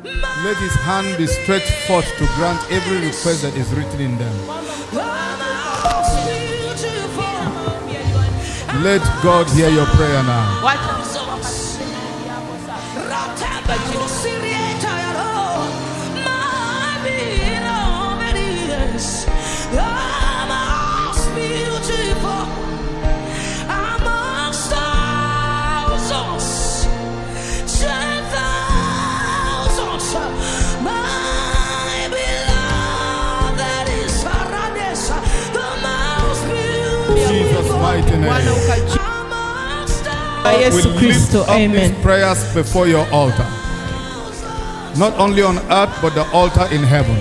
Let his hand be stretched forth to grant every request that is written in them. Let God hear your prayer now. We lift up these prayers before your altar, not only on earth but the altar in heaven,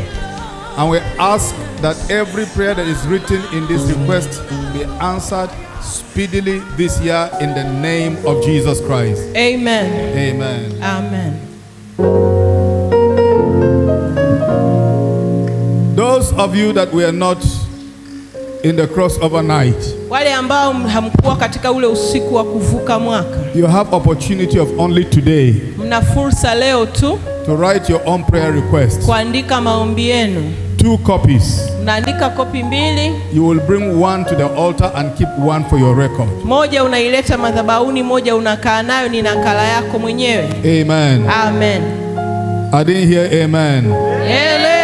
and we ask that every prayer that is written in this request be answered speedily this year in the name of Jesus Christ. Amen. Amen. Amen. Those of you that were not in the crossover night, wale ambao hamkuwa katika ule usiku wa kuvuka mwaka, you have opportunity of only today, mna fursa leo tu to write your own prayer request. kuandika maombi yenu. 2 copies. Unaandika kopi 2. You will bring one to the altar and keep one for your record. Moja unaileta madhabahuni, moja unakaa nayo, ni nakala yako mwenyewe. Amen. Amen. I didn't hear amen. Amen.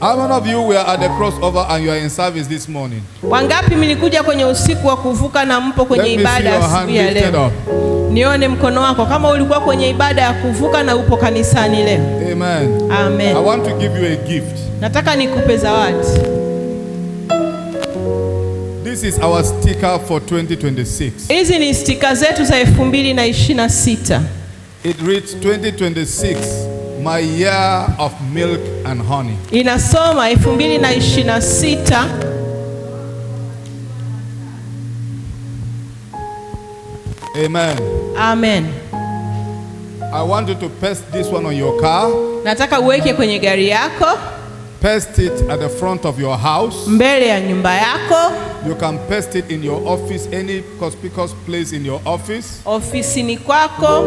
How many of you were at the crossover and you are in service this morning? Wangapi mlikuja kwenye usiku wa kuvuka na mpo kwenye ibada asubuhi ya leo? Nione mkono wako kama ulikuwa kwenye ibada ya kuvuka na upo kanisani leo. Amen. Amen. I want to give you a gift. Nataka nikupe zawadi. This is our sticker for 2026. Hizi ni stika zetu za 2026. It reads 2026, my year of milk and honey. Inasoma 2026. Amen. Amen. I want you to paste this one on your car. Nataka uweke kwenye gari yako. Paste it at the front of your house. Mbele ya nyumba yako. You can paste it in your office, any conspicuous place in your office. Ofisini kwako.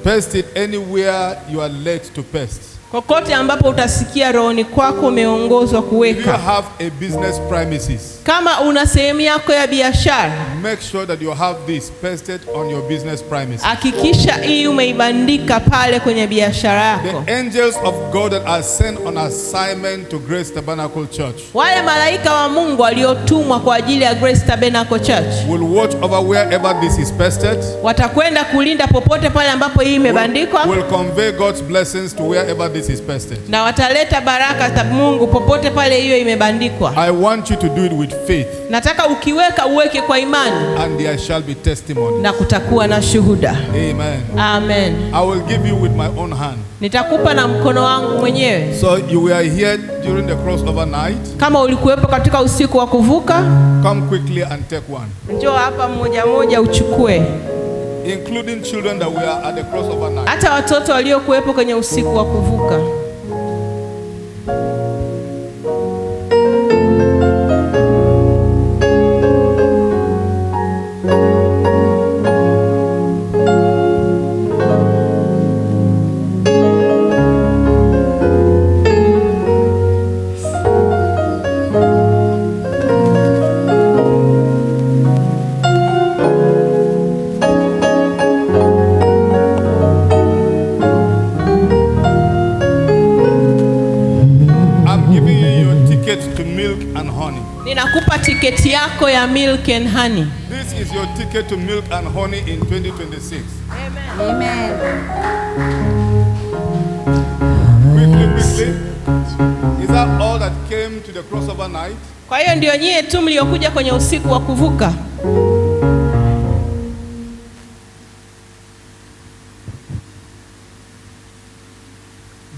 Paste it anywhere you are led to paste. Kokote ambapo utasikia rohoni kwako umeongozwa kuweka. If you have a business premises, kama una sehemu yako ya biashara, make sure that you have this pasted on your business premises. Hakikisha hii umeibandika pale kwenye biashara yako. The angels of God that are sent on assignment to Grace Tabernacle Church, wale malaika wa Mungu waliotumwa kwa ajili ya Grace Tabernacle Church, will watch over wherever this is pasted. Watakwenda kulinda popote pale ambapo hii imebandikwa. Will convey God's blessings to wherever this is pasted. Na wataleta baraka za Mungu popote pale hiyo imebandikwa. I want you to do it with faith. Nataka ukiweka uweke kwa imani. And there shall be testimony. Na kutakuwa na shuhuda. Amen. Amen. I will give you with my own hand. Nitakupa na mkono wangu mwenyewe. So you were here during the crossover night. Kama ulikuwepo katika usiku wa kuvuka, come quickly and take one. Njoo hapa mmoja mmoja uchukue. Including children that were at the crossover night. Hata watoto waliokuwepo kwenye usiku wa kuvuka. Ninakupa tiketi yako ya milk and honey. This is your ticket to milk and honey in 2026. Amen. Amen. Quickly. Is that all that came to the crossover night? Kwa hiyo ndio nyie tu mliokuja kwenye usiku wa kuvuka.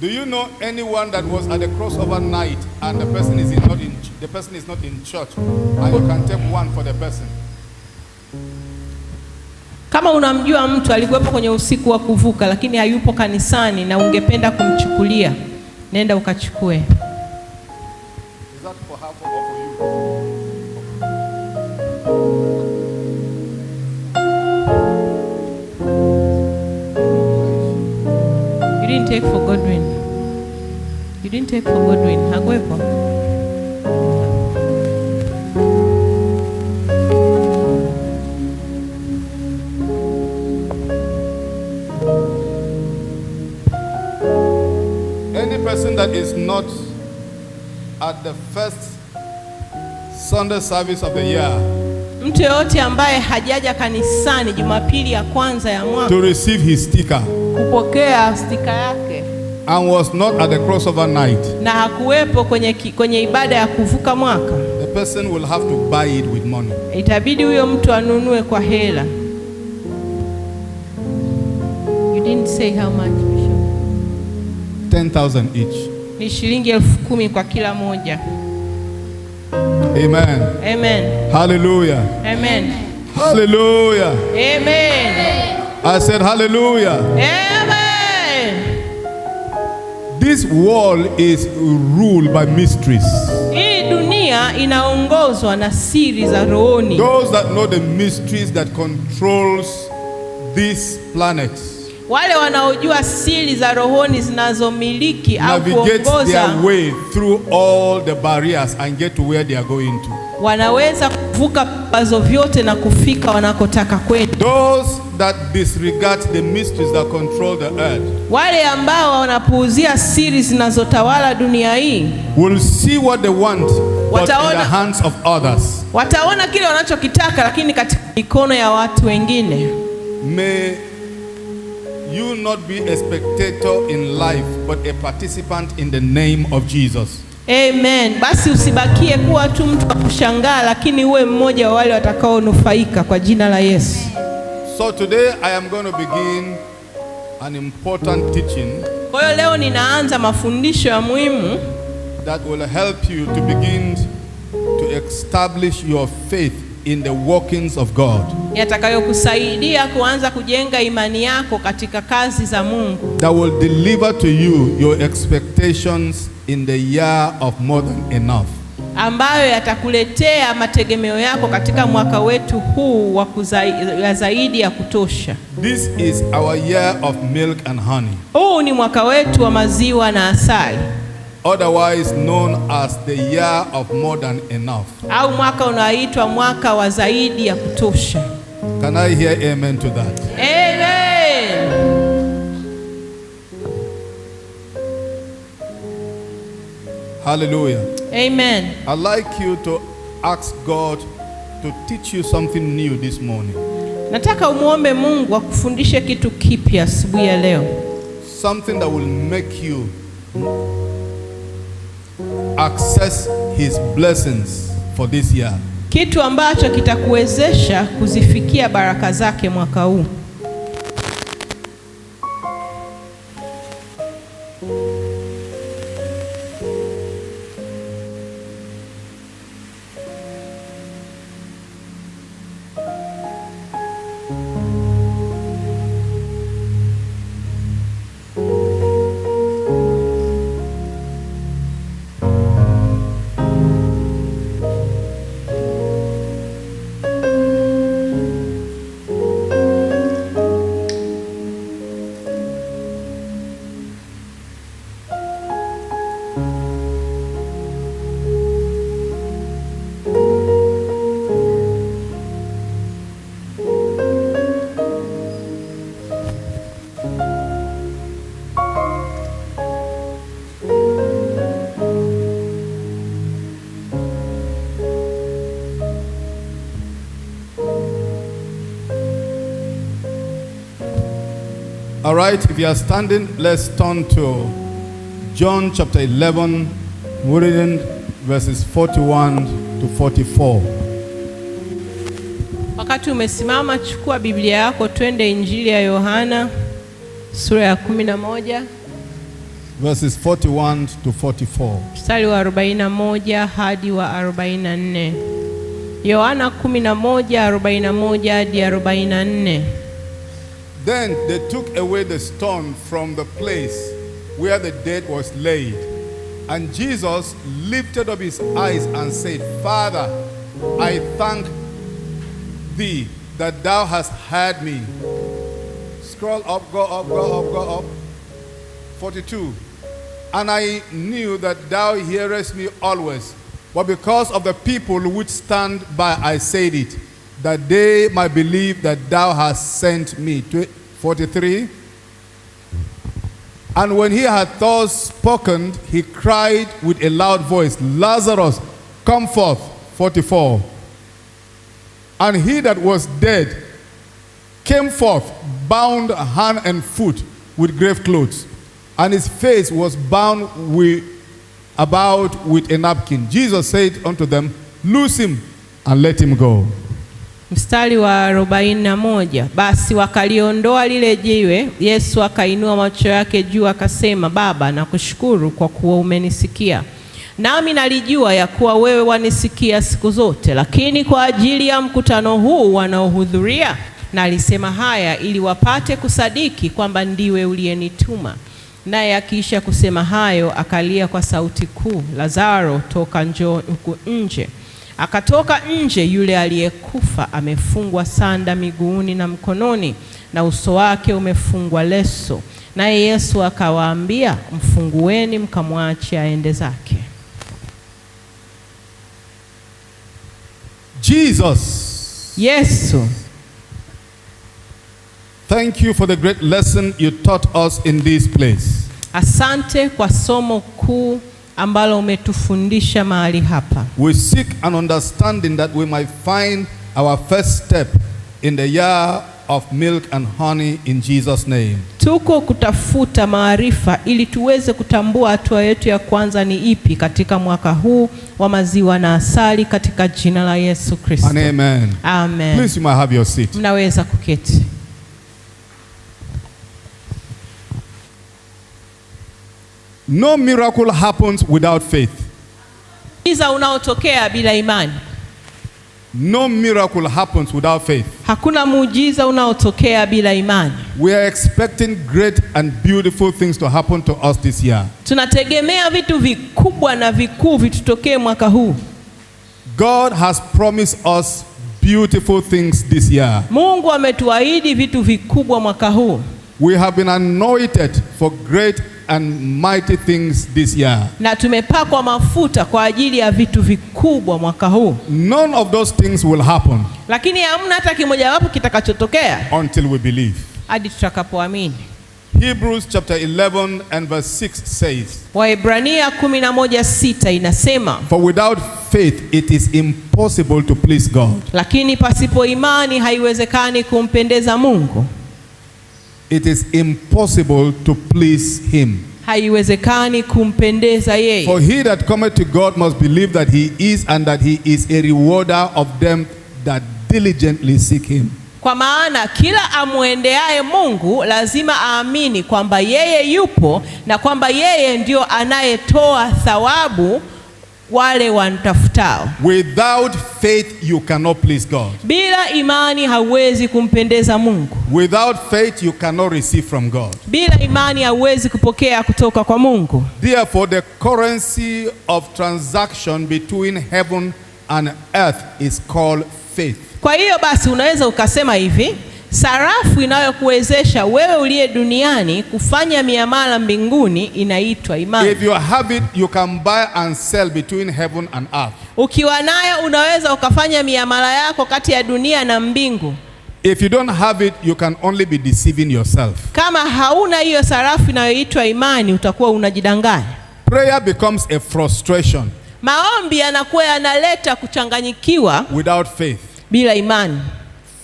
Do you know anyone that was at the crossover night and the person is not in church and you can take one for the person? Kama unamjua mtu alikuwepo kwenye usiku wa kuvuka lakini hayupo kanisani na ungependa kumchukulia, nenda ukachukue. Is that for her or for you? You didn't take for Godwin. You didn't take for Godwin. Hakuwepo. Any person that is not at the first Sunday service of the year, mtu yote ambaye hajaja kanisani Jumapili ya kwanza ya mwaka to receive his sticker, kupokea stika yake, and was not at the crossover night, na hakuwepo kwenye ibada ya kuvuka mwaka, the person will have to buy it with money. Itabidi huyo mtu anunue kwa hela. You didn't say how much, Bishop? 10,000 each. Ni shilingi 10,000 kwa kila moja. Amen. Amen. Hallelujah. Amen. Hallelujah. Amen. I said hallelujah. Amen. This world is ruled by mysteries. Hii dunia inaongozwa na siri za rohoni. Those that know the mysteries that controls this planet, wale wanaojua siri za rohoni zinazomiliki au navigate their way through all the barriers and get to where they are going to. Wanaweza kuvuka vikwazo vyote na kufika wanakotaka kwenda. Those that disregard the mysteries that control the earth, wale ambao wanapuuzia siri zinazotawala dunia hii, will see what they want but in the hands of others. Wataona kile wanachokitaka lakini katika mikono ya watu wengine. May you not be a spectator in life but a participant in the name of Jesus. Amen. Basi usibakie kuwa tu mtu wa kushangaa, lakini uwe mmoja wa wale watakaonufaika kwa jina la Yesu. So today I am going to begin an important teaching. Kwa hiyo leo ninaanza mafundisho ya muhimu that will help you to begin to establish your faith in the workings of God. Yatakayokusaidia kuanza kujenga imani yako katika kazi za Mungu. That will deliver to you your expectations in the year of more than enough. Ambayo yatakuletea mategemeo yako katika mwaka wetu huu wa zaidi ya kutosha. This is our year of milk and honey. Huu ni mwaka wetu wa maziwa na asali. Otherwise known as the year of more than enough. Au mwaka unaoitwa mwaka wa zaidi ya kutosha. Can I hear amen to that? Amen. Hallelujah. Amen. I'd like you to ask God to teach you something new this morning. Nataka umuombe Mungu akufundishe kitu kipya asubuhi ya leo. Something that will make you access his blessings for this year. Kitu ambacho kitakuwezesha kuzifikia baraka zake mwaka huu. All right, if you are standing, let's turn to John chapter 11, we're reading verses 41 to 44. Wakati umesimama, chukua Biblia yako, twende Injili ya Yohana sura ya 11 verses 41 to 44. mstari wa 41 hadi wa 44. Yohana 11:41 hadi 44. Then they took away the stone from the place where the dead was laid. And Jesus lifted up his eyes and said, Father, I thank thee that thou hast heard me. Scroll up, go up, go up, go up. 42. And I knew that thou hearest me always, but because of the people which stand by I said it, that they might believe that thou hast sent me. 43. And when he had thus spoken, he cried with a loud voice, Lazarus, come forth. 44. And he that was dead came forth, bound hand and foot with grave clothes, and his face was bound about with a napkin. Jesus said unto them, Loose him and let him go. Mstari wa 41. Basi wakaliondoa lile jiwe, Yesu akainua macho yake juu akasema, Baba, nakushukuru kwa kuwa umenisikia. Nami nalijua ya kuwa wewe wanisikia siku zote, lakini kwa ajili ya mkutano huu wanaohudhuria na alisema haya ili wapate kusadiki kwamba ndiwe uliyenituma. Naye akiisha kusema hayo akalia kwa sauti kuu, Lazaro, toka njoo huku nje. Akatoka nje yule aliyekufa amefungwa sanda miguuni na mkononi, na uso wake umefungwa leso. Naye Yesu akawaambia, mfungueni mkamwache aende zake. Jesus. Yesu. Thank you for the great lesson you taught us in this place. Asante kwa somo kuu ambalo umetufundisha mahali hapa. We seek an understanding that we might find our first step in the year of milk and honey in Jesus' name. Tuko kutafuta maarifa ili tuweze kutambua hatua yetu ya kwanza ni ipi katika mwaka huu wa maziwa na asali katika jina la Yesu Kristo. Amen. Amen. Please, you might have your seat. Mnaweza kuketi. No miracle happens without faith. Muujiza unaotokea bila imani. No miracle happens without faith. Hakuna muujiza unaotokea bila imani. We are expecting great and beautiful things to happen to us this year. Tunategemea vitu vikubwa na vikuu vitutokee mwaka huu. God has promised us beautiful things this year. Mungu ametuahidi vitu vikubwa mwaka huu. We have been anointed for great and mighty things this year. Na tumepakwa mafuta kwa ajili ya vitu vikubwa mwaka huu. None of those things will happen. Lakini hamna hata kimoja wapo kitakachotokea until we believe. Hadi tutakapoamini. Hebrews chapter 11 and verse 6 says, Waebrania 11:6 inasema, For without faith it is impossible to please God. Lakini pasipo imani haiwezekani kumpendeza Mungu. It is impossible to please him. Haiwezekani kumpendeza yeye. For he that cometh to God must believe that he is, and that he is a rewarder of them that diligently seek him. Kwa maana kila amwendeaye Mungu lazima aamini kwamba yeye yupo na kwamba yeye ndio anayetoa thawabu wale wantafutao. Without faith you cannot please God. Bila imani hauwezi kumpendeza Mungu. Without faith you cannot receive from God. Bila imani hauwezi kupokea kutoka kwa Mungu. Therefore the currency of transaction between heaven and earth is called faith. Kwa hiyo basi unaweza ukasema hivi, sarafu inayokuwezesha wewe uliye duniani kufanya miamala mbinguni inaitwa imani. If you have it, you can buy and sell between heaven and earth. Ukiwa nayo unaweza ukafanya miamala yako kati ya dunia na mbingu. If you don't have it, you can only be deceiving yourself. Kama hauna hiyo sarafu inayoitwa imani, utakuwa unajidanganya. Prayer becomes a frustration. Maombi yanakuwa yanaleta kuchanganyikiwa without faith. Bila imani.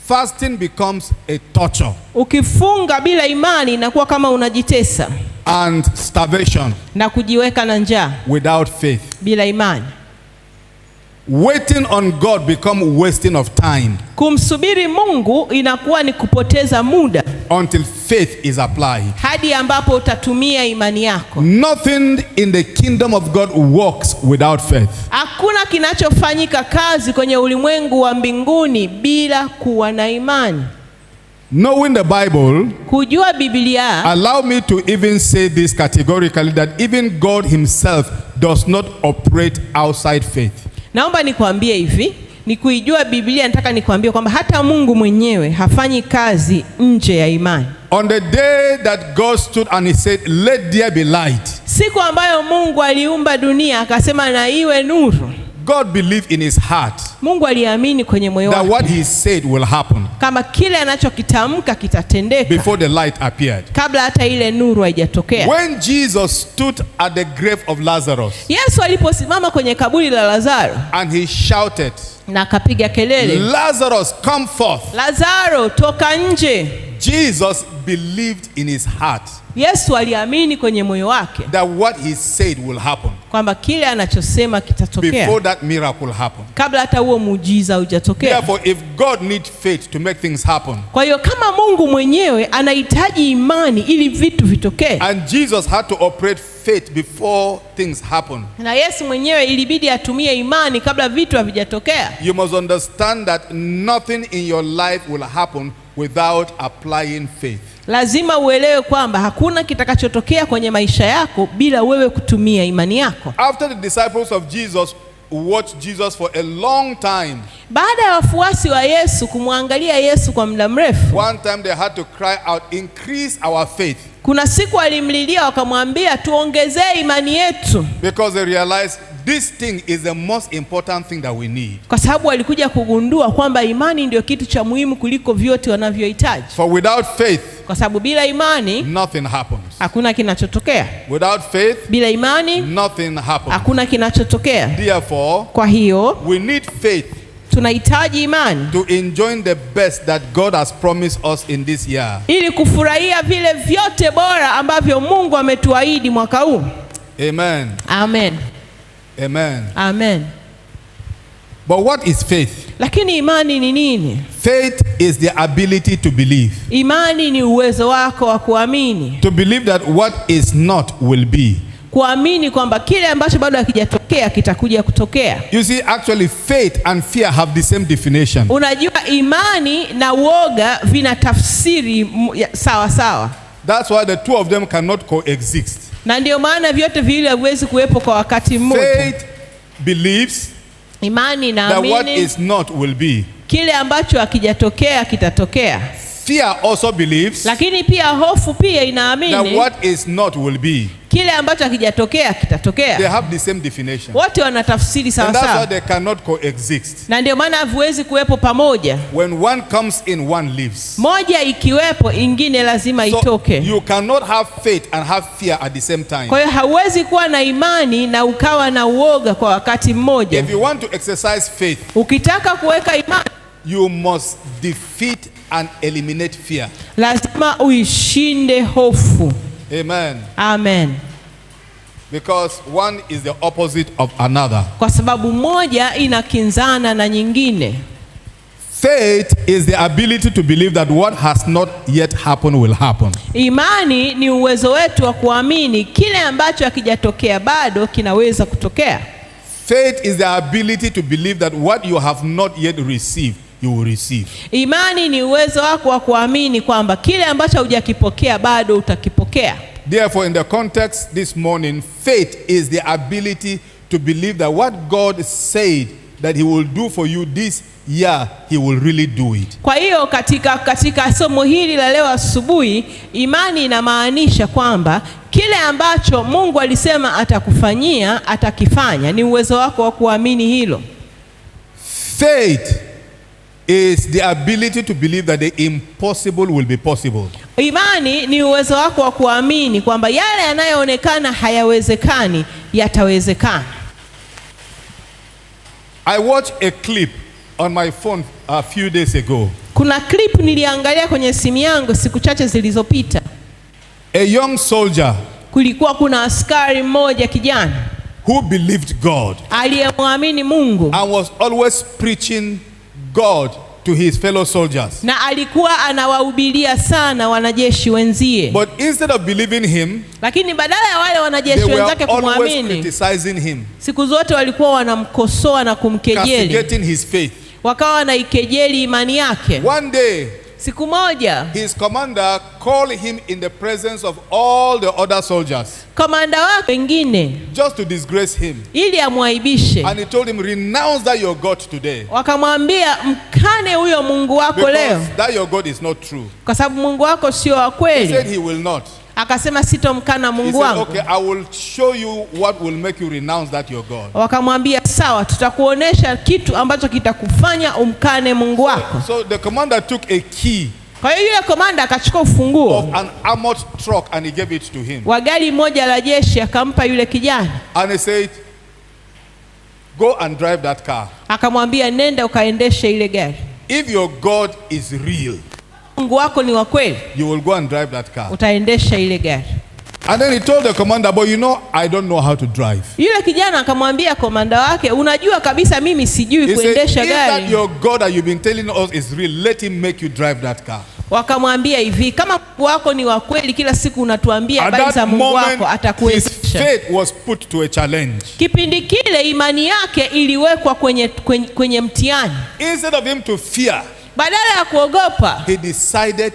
Fasting becomes a torture. Ukifunga bila imani inakuwa kama unajitesa. And starvation. Na kujiweka na njaa. Without faith. Bila imani. Waiting on God become wasting of time. Kumsubiri Mungu inakuwa ni kupoteza muda. Until faith is applied. Hadi ambapo utatumia imani yako. Nothing in the kingdom of God works without faith. Hakuna kinachofanyika kazi kwenye ulimwengu wa mbinguni bila kuwa na imani. Knowing the Bible, kujua Biblia, allow me to even say this categorically, that even God himself does not operate outside faith. Naomba nikwambie hivi, ni kuijua Biblia nataka nikwambie kwamba hata Mungu mwenyewe hafanyi kazi nje ya imani. On the day that God stood and he said, "Let there be light," siku ambayo Mungu aliumba dunia akasema na iwe nuru, God believed in his heart Mungu aliamini kwenye moyo that wake what he said will happen kama kile anachokitamka kitatendeka before the light appeared. kabla hata ile nuru haijatokea. When Jesus stood at the grave of Lazarus, Yesu aliposimama kwenye kaburi la Lazaro and he shouted, na akapiga kelele, "Lazarus, come forth." Lazaro, toka nje. Jesus believed in his heart Yesu aliamini kwenye moyo wake that what he said will happen kwamba kile anachosema kitatokea before that miracle happen. kabla hata huo muujiza hujatokea. Therefore, if God needs faith to make things happen, Kwa hiyo kama Mungu mwenyewe anahitaji imani ili vitu vitokee, and Jesus had to operate faith before things happen, na Yesu mwenyewe ilibidi atumie imani kabla vitu havijatokea, you must understand that nothing in your life will happen without applying faith. lazima uelewe kwamba hakuna kitakachotokea kwenye maisha yako bila wewe kutumia imani yako. After the disciples of Jesus watched Jesus for a long time, Baada ya wafuasi wa Yesu kumwangalia Yesu kwa muda mrefu, one time they had to cry out, "Increase our faith," kuna siku alimlilia wakamwambia tuongezee imani yetu, because they realized this thing is the most important thing that we need. kwa sababu walikuja kugundua kwamba imani ndio kitu cha muhimu kuliko vyote wanavyohitaji. For without faith, Kwa sababu bila imani nothing happens. hakuna kinachotokea. Without faith, Bila imani nothing happens. hakuna kinachotokea. Therefore, Kwa hiyo we need faith tunahitaji imani to enjoy the best that God has promised us in this year. ili kufurahia vile vyote bora ambavyo Mungu ametuahidi mwaka huu. Amen. Amen. Amen. Amen. But what is faith? Lakini imani ni nini? Faith is the ability to believe. Imani ni uwezo wako wa kuamini. To believe that what is not will be. Kuamini kwamba kile ambacho bado hakijatokea kitakuja kutokea. You see, actually faith and fear have the same definition. Unajua imani na uoga vina tafsiri sawa sawa. That's why the two of them cannot coexist. Na ndio maana vyote viwili haviwezi kuwepo kwa wakati mmoja. Faith believes Imani that what inaamini is not will be. kile ambacho hakijatokea kitatokea. Fear also believes Lakini pia hofu pia that inaamini what is not will be. kile ambacho hakijatokea They kitatokea. have the same definition. Wote wana tafsiri sawa And that's why sawa. they cannot coexist. Na ndio maana haviwezi kuwepo pamoja. When one comes in, one leaves. Moja ikiwepo ingine lazima So itoke. you cannot have faith and have fear at the same time. Kwa hiyo hauwezi kuwa na imani na ukawa na uoga kwa wakati mmoja. If you want to exercise faith, Ukitaka kuweka imani, you must defeat and eliminate fear. lazima uishinde hofu. Amen. Amen. Because one is the opposite of another. Kwa sababu moja inakinzana na nyingine. Faith is the ability to believe that what has not yet happened will happen. Imani ni uwezo wetu wa kuamini kile ambacho hakijatokea bado kinaweza kutokea. Faith is the ability to believe that what you have not yet received, you will receive. Imani ni uwezo wako wa kuamini kwamba kile ambacho hujakipokea bado utakipokea. Therefore, in the context this morning, faith is the ability to believe that what God said that he will do for you this year, he will really do it. Kwa hiyo katika somo hili la leo asubuhi, imani inamaanisha kwamba kile ambacho Mungu alisema atakufanyia atakifanya. Ni uwezo wako wa kuamini hilo. Faith is the ability to believe that the impossible will be possible. Imani ni uwezo wako wa kuamini kwamba yale yanayoonekana hayawezekani yatawezekana. I watched a clip on my phone a few days ago. Kuna clip niliangalia kwenye simu yangu siku chache zilizopita. A young soldier Kulikuwa kuna askari mmoja kijana who believed God aliyemwamini Mungu and was always preaching God to his fellow soldiers. na alikuwa anawahubiria sana wanajeshi wenzie. But instead of believing him, Lakini badala ya wale they wanajeshi were wenzake always kumwamini, criticizing him, siku zote walikuwa wanamkosoa na kumkejeli, castigating his faith. wakawa wanaikejeli imani yake. One day, Siku moja his commander called him in the presence of all the other soldiers. Komanda wake wengine Just to disgrace him. ili amwaibishe. And he told him, renounce that your God today. Wakamwambia mkane huyo Mungu wako leo. Because that your God is not true. Kwa sababu Mungu wako sio wa kweli. He said he will not. Akasema sitomkana Mungu wangu. He said, okay, I will show you what will make you renounce that your God. Wakamwambia sawa, tutakuonesha kitu ambacho kitakufanya umkane Mungu wako. So the commander took a key Kwa hiyo yule komanda akachukua ufunguo of an armored truck and he gave it to him. wa gari moja la jeshi akampa yule kijana. And he said, go and drive that car. Akamwambia nenda ukaendeshe ile gari. If your God is real, Mungu wako ni wa kweli, you will go and drive that car. utaendesha ile gari. And then he told the commander, but you know, I don't know how to drive. Yule kijana akamwambia komanda wake, unajua kabisa mimi sijui He said, kuendesha if gari. that your God that you've been telling us is real, let him make you drive that car. Wakamwambia hivi, kama Mungu wako ni wa kweli, kila siku unatuambia At habari za that Mungu moment, wako, his atakuwezesha. faith was put to a challenge. Kipindi kile imani yake iliwekwa kwenye mtihani. Instead of him to fear, Badala ya kuogopa, he decided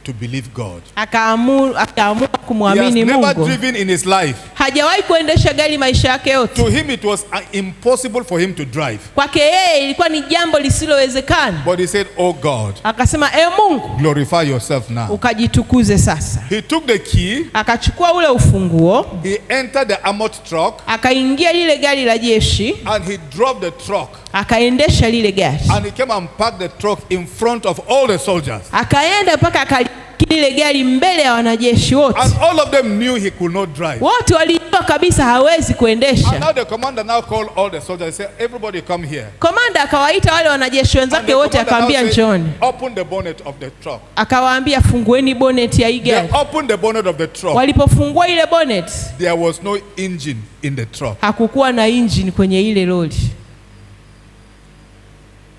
to believe God. akaamua He has kumwamini never Mungu. driven in his life. Hajawahi kuendesha gari maisha yake yote. To him it was impossible for him to drive. Kwake yeye ilikuwa ni jambo lisilowezekana. But he said, oh God, Akasema Mungu, glorify yourself now. ukajitukuze sasa. He took the key, Akachukua ule ufunguo, he entered the armored truck, akaingia lile gari la jeshi, and he drove the truck. akaendesha lile gari. And he came and parked the truck in front of all the soldiers. Akaenda mpaka lile gari mbele ya wanajeshi wote. And all of them knew he could not drive. Wote walijua kabisa hawezi And kuendesha. now the commander now called all the soldiers. He said, everybody come here. Komanda akawaita wale wanajeshi And wenzake the wote, commander akawaambia now said, njoni. open the bonnet of the truck. Akawaambia fungueni bonnet ya hii They gari. opened the bonnet of the truck. Walipofungua ile bonnet, There was no engine in the truck. hakukuwa na engine kwenye ile lori.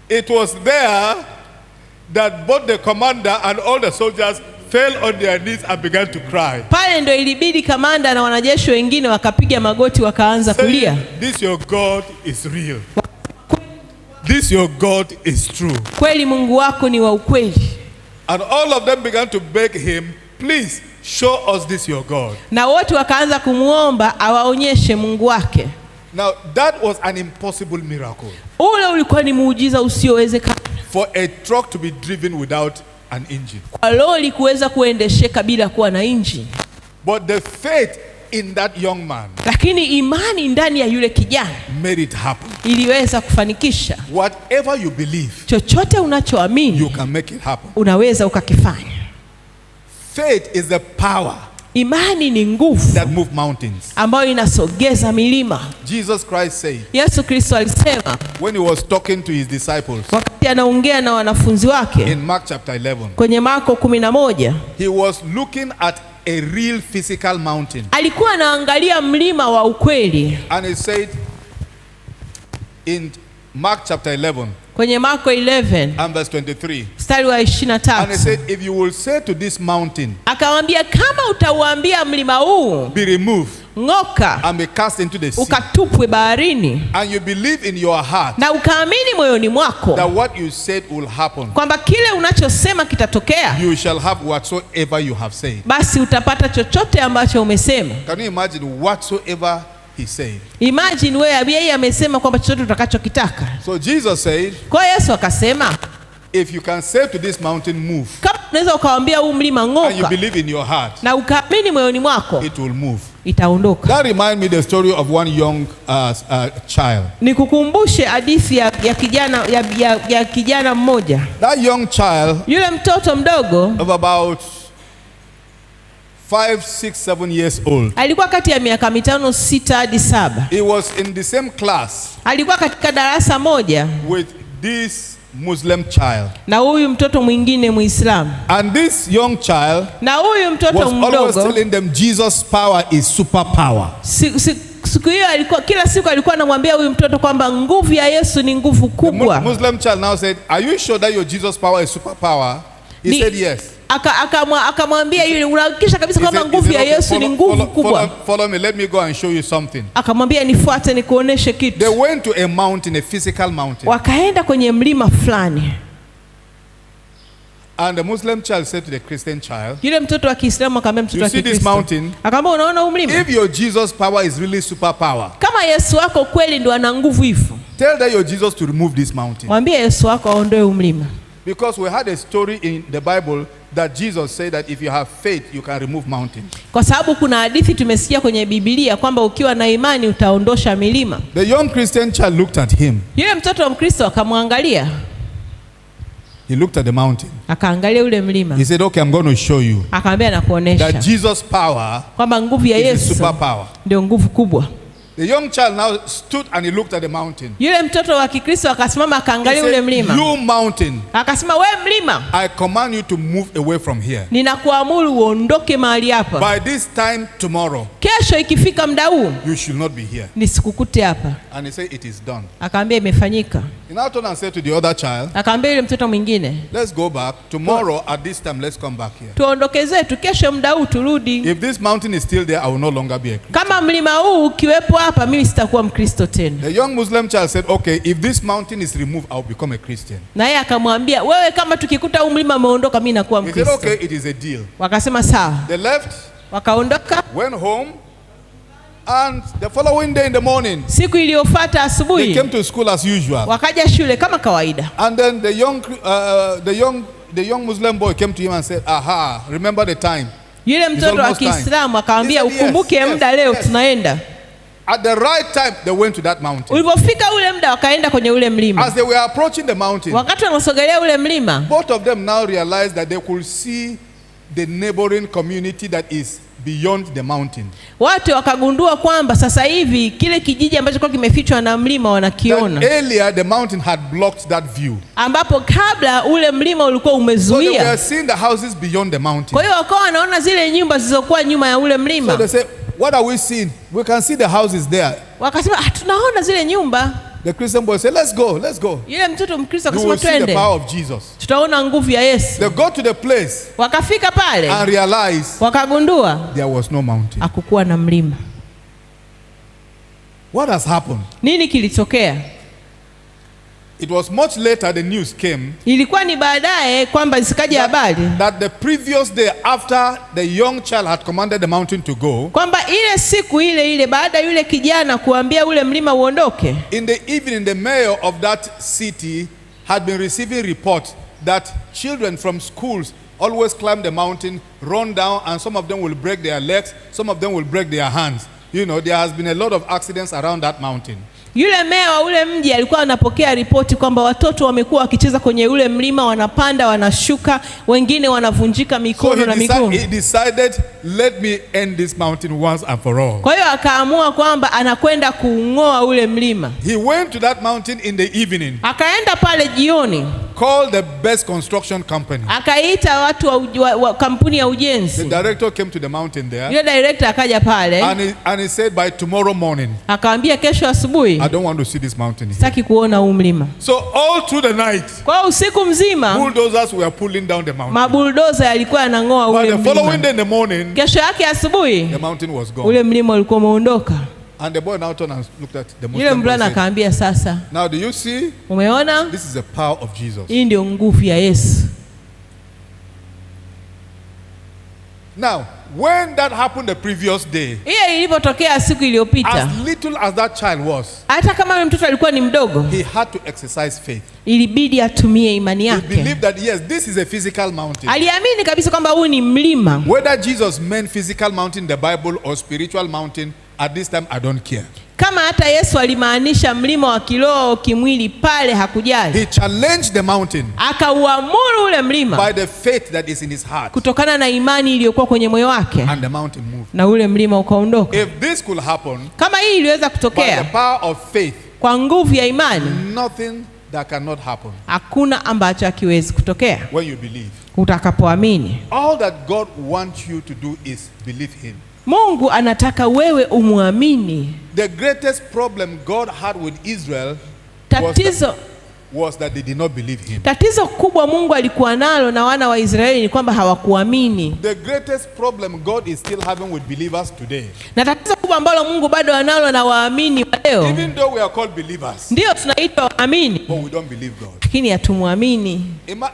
It was there that both the commander and all the soldiers fell on their knees and began to cry. Pale ndo ilibidi kamanda na wanajeshi wengine wakapiga magoti wakaanza kulia. Saying, this your God is real. This your God is true. Kweli Mungu wako ni wa ukweli. And all of them began to beg him, please show us this your God. Na wote wakaanza kumuomba awaonyeshe Mungu wake. Now that was an impossible miracle. Ule ulikuwa ni muujiza usiowezekana. For a truck to be driven without an engine. Kwa lori kuweza kuendesheka bila kuwa na engine. But the faith in that young man Lakini imani ndani ya yule kijana made it happen. iliweza kufanikisha. Whatever you believe, Chochote unachoamini you can make it happen. unaweza ukakifanya. Faith is the power Imani ni nguvu that move mountains. ambayo inasogeza milima. Jesus Christ said Yesu Kristo alisema when he was talking to his disciples wakati anaongea na wanafunzi wake in Mark chapter 11, kwenye Marko 11, he was looking at a real physical mountain. alikuwa anaangalia mlima wa ukweli. And he said in Mark chapter 11 Kwenye Marko 11 and verse 23, mstari wa and he 23, said, if you will say to this mountain, akamwambia kama utauambia mlima huu be removed ng'oka and be cast into the sea, ukatupwe baharini, and you believe in your heart na ukaamini moyoni mwako that what you said will happen, kwamba kile unachosema kitatokea, you shall have whatsoever you have said. basi utapata chochote ambacho umesema. Can you imagine whatsoever he said? Imagine wewe, yeye amesema kwamba chochote utakachokitaka. So Jesus said, Kwa Yesu akasema if you can say to this mountain, move, kama unaweza ukawaambia huu mlima and you ng'oka believe in your heart, na ukaamini moyoni mwako, it will move. itaondoka. That reminds me the story of one young child. Nikukumbushe hadithi ya kijana mmoja. That young child Yule mtoto mdogo of about 5, 6, 7 years old. alikuwa kati ya miaka 5, 6 hadi 7. He was in the same class Alikuwa katika darasa moja with this Muslim child. na huyu mtoto mwingine Muislamu. And this young child Na huyu mtoto was always mdogo telling them Jesus' power is superpower. siku hiyo kila siku alikuwa anamwambia huyu mtoto kwamba nguvu ya Yesu ni nguvu kubwa. Muslim child now said, are you sure that your Jesus' power is superpower? He said yes. Akamwambia yule, unahakikisha kabisa kwamba nguvu ya Yesu ni nguvu kubwa? Follow me, let me go and show you something. Akamwambia nifuate nikuoneshe kitu. They went to a mountain, a physical mountain. Wakaenda kwenye mlima fulani. And the Muslim child said to the Christian child, Yule mtoto wa Kiislamu akamwambia mtoto wa Kikristo, akamwambia unaona huu mlima? If your Jesus power is really super power, kama Yesu wako kweli ndo ana nguvu hivyo, tell that your Jesus to remove this mountain. Mwambie Yesu wako aondoe huu mlima. Because we had a story in the Bible that Jesus said that if you have faith you can remove mountains. Kwa sababu kuna hadithi tumesikia kwenye Biblia kwamba ukiwa na imani utaondosha milima. The young Christian child looked at him. Yule mtoto wa Mkristo akamwangalia. He looked at the mountain. Akaangalia ule mlima. He said, okay, I'm going to show you. Akamwambia nakuonesha. That Jesus power kwamba nguvu ya Yesu super power. Ndio nguvu kubwa. The young child now stood and he looked at the mountain. Yule mtoto wa Kikristo akasimama akaangalia ule mlima. You mountain. Akasema wewe mlima, I command you to move away from here. Ninakuamuru uondoke mahali hapa. By this time tomorrow. Kesho ikifika muda huu, you should not be here. Nisikukute hapa. And he said it is done. Akaambia imefanyika. He now turned and said to the other child. Akaambia yule mtoto mwingine. Let's go back tomorrow at this time. Let's come back here. Tuondoke zetu kesho muda huu turudi. If this mountain is still there, I will no longer be a Christian. Kama mlima huu ukiwepo hapa mimi sitakuwa Mkristo tena. The young Muslim child said, okay, if this mountain is removed, I will become a Christian. Na yeye akamwambia wewe kama tukikuta huu mlima umeondoka mimi nakuwa Mkristo. He said, okay, it is a deal. Wakasema sawa. They left. Wakaondoka. Went home. And the following day in the morning, siku iliyofuata asubuhi, they came to school as usual. Wakaja shule kama kawaida. And then the young Muslim boy came to him and said, aha, remember the time. Yule mtoto wa Kiislamu akamwambia ukumbuke muda leo tunaenda. At the right time they went to that mountain. Ulipofika ule muda wakaenda kwenye ule mlima. As they were approaching the mountain, wakati wanasogelea ule mlima, both of them now realized that they could see the neighboring community that is beyond the mountain. Watu wakagundua kwamba sasa hivi kile kijiji ambacho kwa kimefichwa na mlima wanakiona. Earlier the mountain had blocked that view. Ambapo kabla ule mlima ulikuwa umezuia. So they were seeing the houses beyond the mountain. Kwa hiyo wakawa wanaona zile nyumba zilizokuwa nyuma ya ule mlima. So they say, what are we seeing? We can see the houses there. Wakasema tunaona zile nyumba. The Christian boy said, let's go, let's go. Yule mtoto Mkristo akasema twende. You will see the power of Jesus. Tutaona nguvu ya Yesu. They got to the place. Wakafika pale. And realized. Wakagundua. There was no mountain. Hakukuwa na mlima. What has happened? Nini kilitokea? It was much later the news came. Ilikuwa ni baadaye kwamba zikaja habari. That the previous day after the young child had commanded the mountain to go. Kwamba ile siku ile baada yule kijana kuambia ule mlima uondoke. In the evening the mayor of that city had been receiving reports that children from schools always climb the mountain, run down, and some of them will break their legs, some of them will break their hands. You know, there has been a lot of accidents around that mountain. Yule meya wa ule mji alikuwa anapokea ripoti kwamba watoto wamekuwa wakicheza kwenye ule mlima, wanapanda wanashuka, wengine wanavunjika mikono na miguu. He decided, let me end this mountain once and for all. Kwa hiyo akaamua kwamba anakwenda kuung'oa ule mlima. He went to that mountain in the evening. Akaenda pale jioni. Called the best construction company. Akaita watu wa kampuni ya ujenzi. The director came to the mountain there. Yule director akaja pale. And he said by tomorrow morning. Akaambia kesho asubuhi. I don't want to see this mountain here. Sitaki kuona huu mlima. So all through the night. Kwa usiku mzima. Bulldozers were pulling down the mountain. Mabuldoza yalikuwa yanang'oa ule mlima. But the following day in the morning. Kesho yake asubuhi. The mountain was gone. Ule mlima ulikuwa umeondoka. And the boy now turned and looked at the Muslim. Yule mvulana akaambia sasa. Now do you see? Umeona? This is the power of Jesus. Hii ndio nguvu ya Yesu. Now, when that happened the previous day, hiyo ilipotokea siku iliyopita, as little as that child was, hata kama yule mtoto alikuwa ni mdogo, he had to exercise faith. Ilibidi atumie imani yake. He believed that yes, this is a physical mountain. Aliamini kabisa kwamba huu ni mlima. Whether Jesus meant physical mountain in the Bible or spiritual mountain, at this time I don't care. Kama hata Yesu alimaanisha mlima wa kiroho kimwili pale hakujali. He challenged the mountain. Akauamuru ule mlima. By the faith that is in his heart. Kutokana na imani iliyokuwa kwenye moyo wake. And the mountain moved. Na ule mlima ukaondoka. If this could happen, kama hii iliweza kutokea, by the power of faith, kwa nguvu ya imani, nothing that cannot happen. Hakuna ambacho hakiwezi kutokea. When you believe. Utakapoamini. All that God wants you to do is believe him. Mungu anataka wewe umuamini. The greatest problem God had with Israel was that they did not believe him. Tatizo kubwa Mungu alikuwa nalo na wana wa Israeli ni kwamba hawakuamini. The greatest problem God is still having with believers today. Na tatizo kubwa ambalo Mungu bado analo na waamini leo. Even though we are called believers. Ndio tunaitwa waamini. But we don't believe God. Lakini hatumuamini.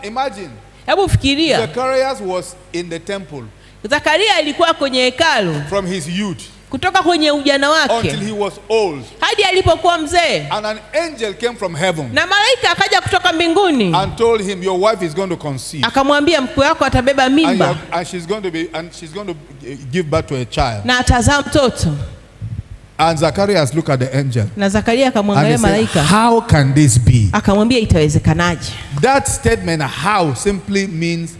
Imagine. Hebu fikiria, Zacharias was in the temple Zakaria alikuwa kwenye hekalu from his youth kutoka kwenye ujana wake until he was old. hadi alipokuwa mzee, And an angel came from heaven na malaika akaja kutoka mbinguni and told him, your wife is going to conceive. akamwambia mke wako atabeba mimba And she's going to give birth to a child. na atazaa mtoto. And Zacharias looked at the angel Na Zakaria and akamwangalia he said, malaika how can this be? akamwambia itawezekanaje? That statement, how, simply means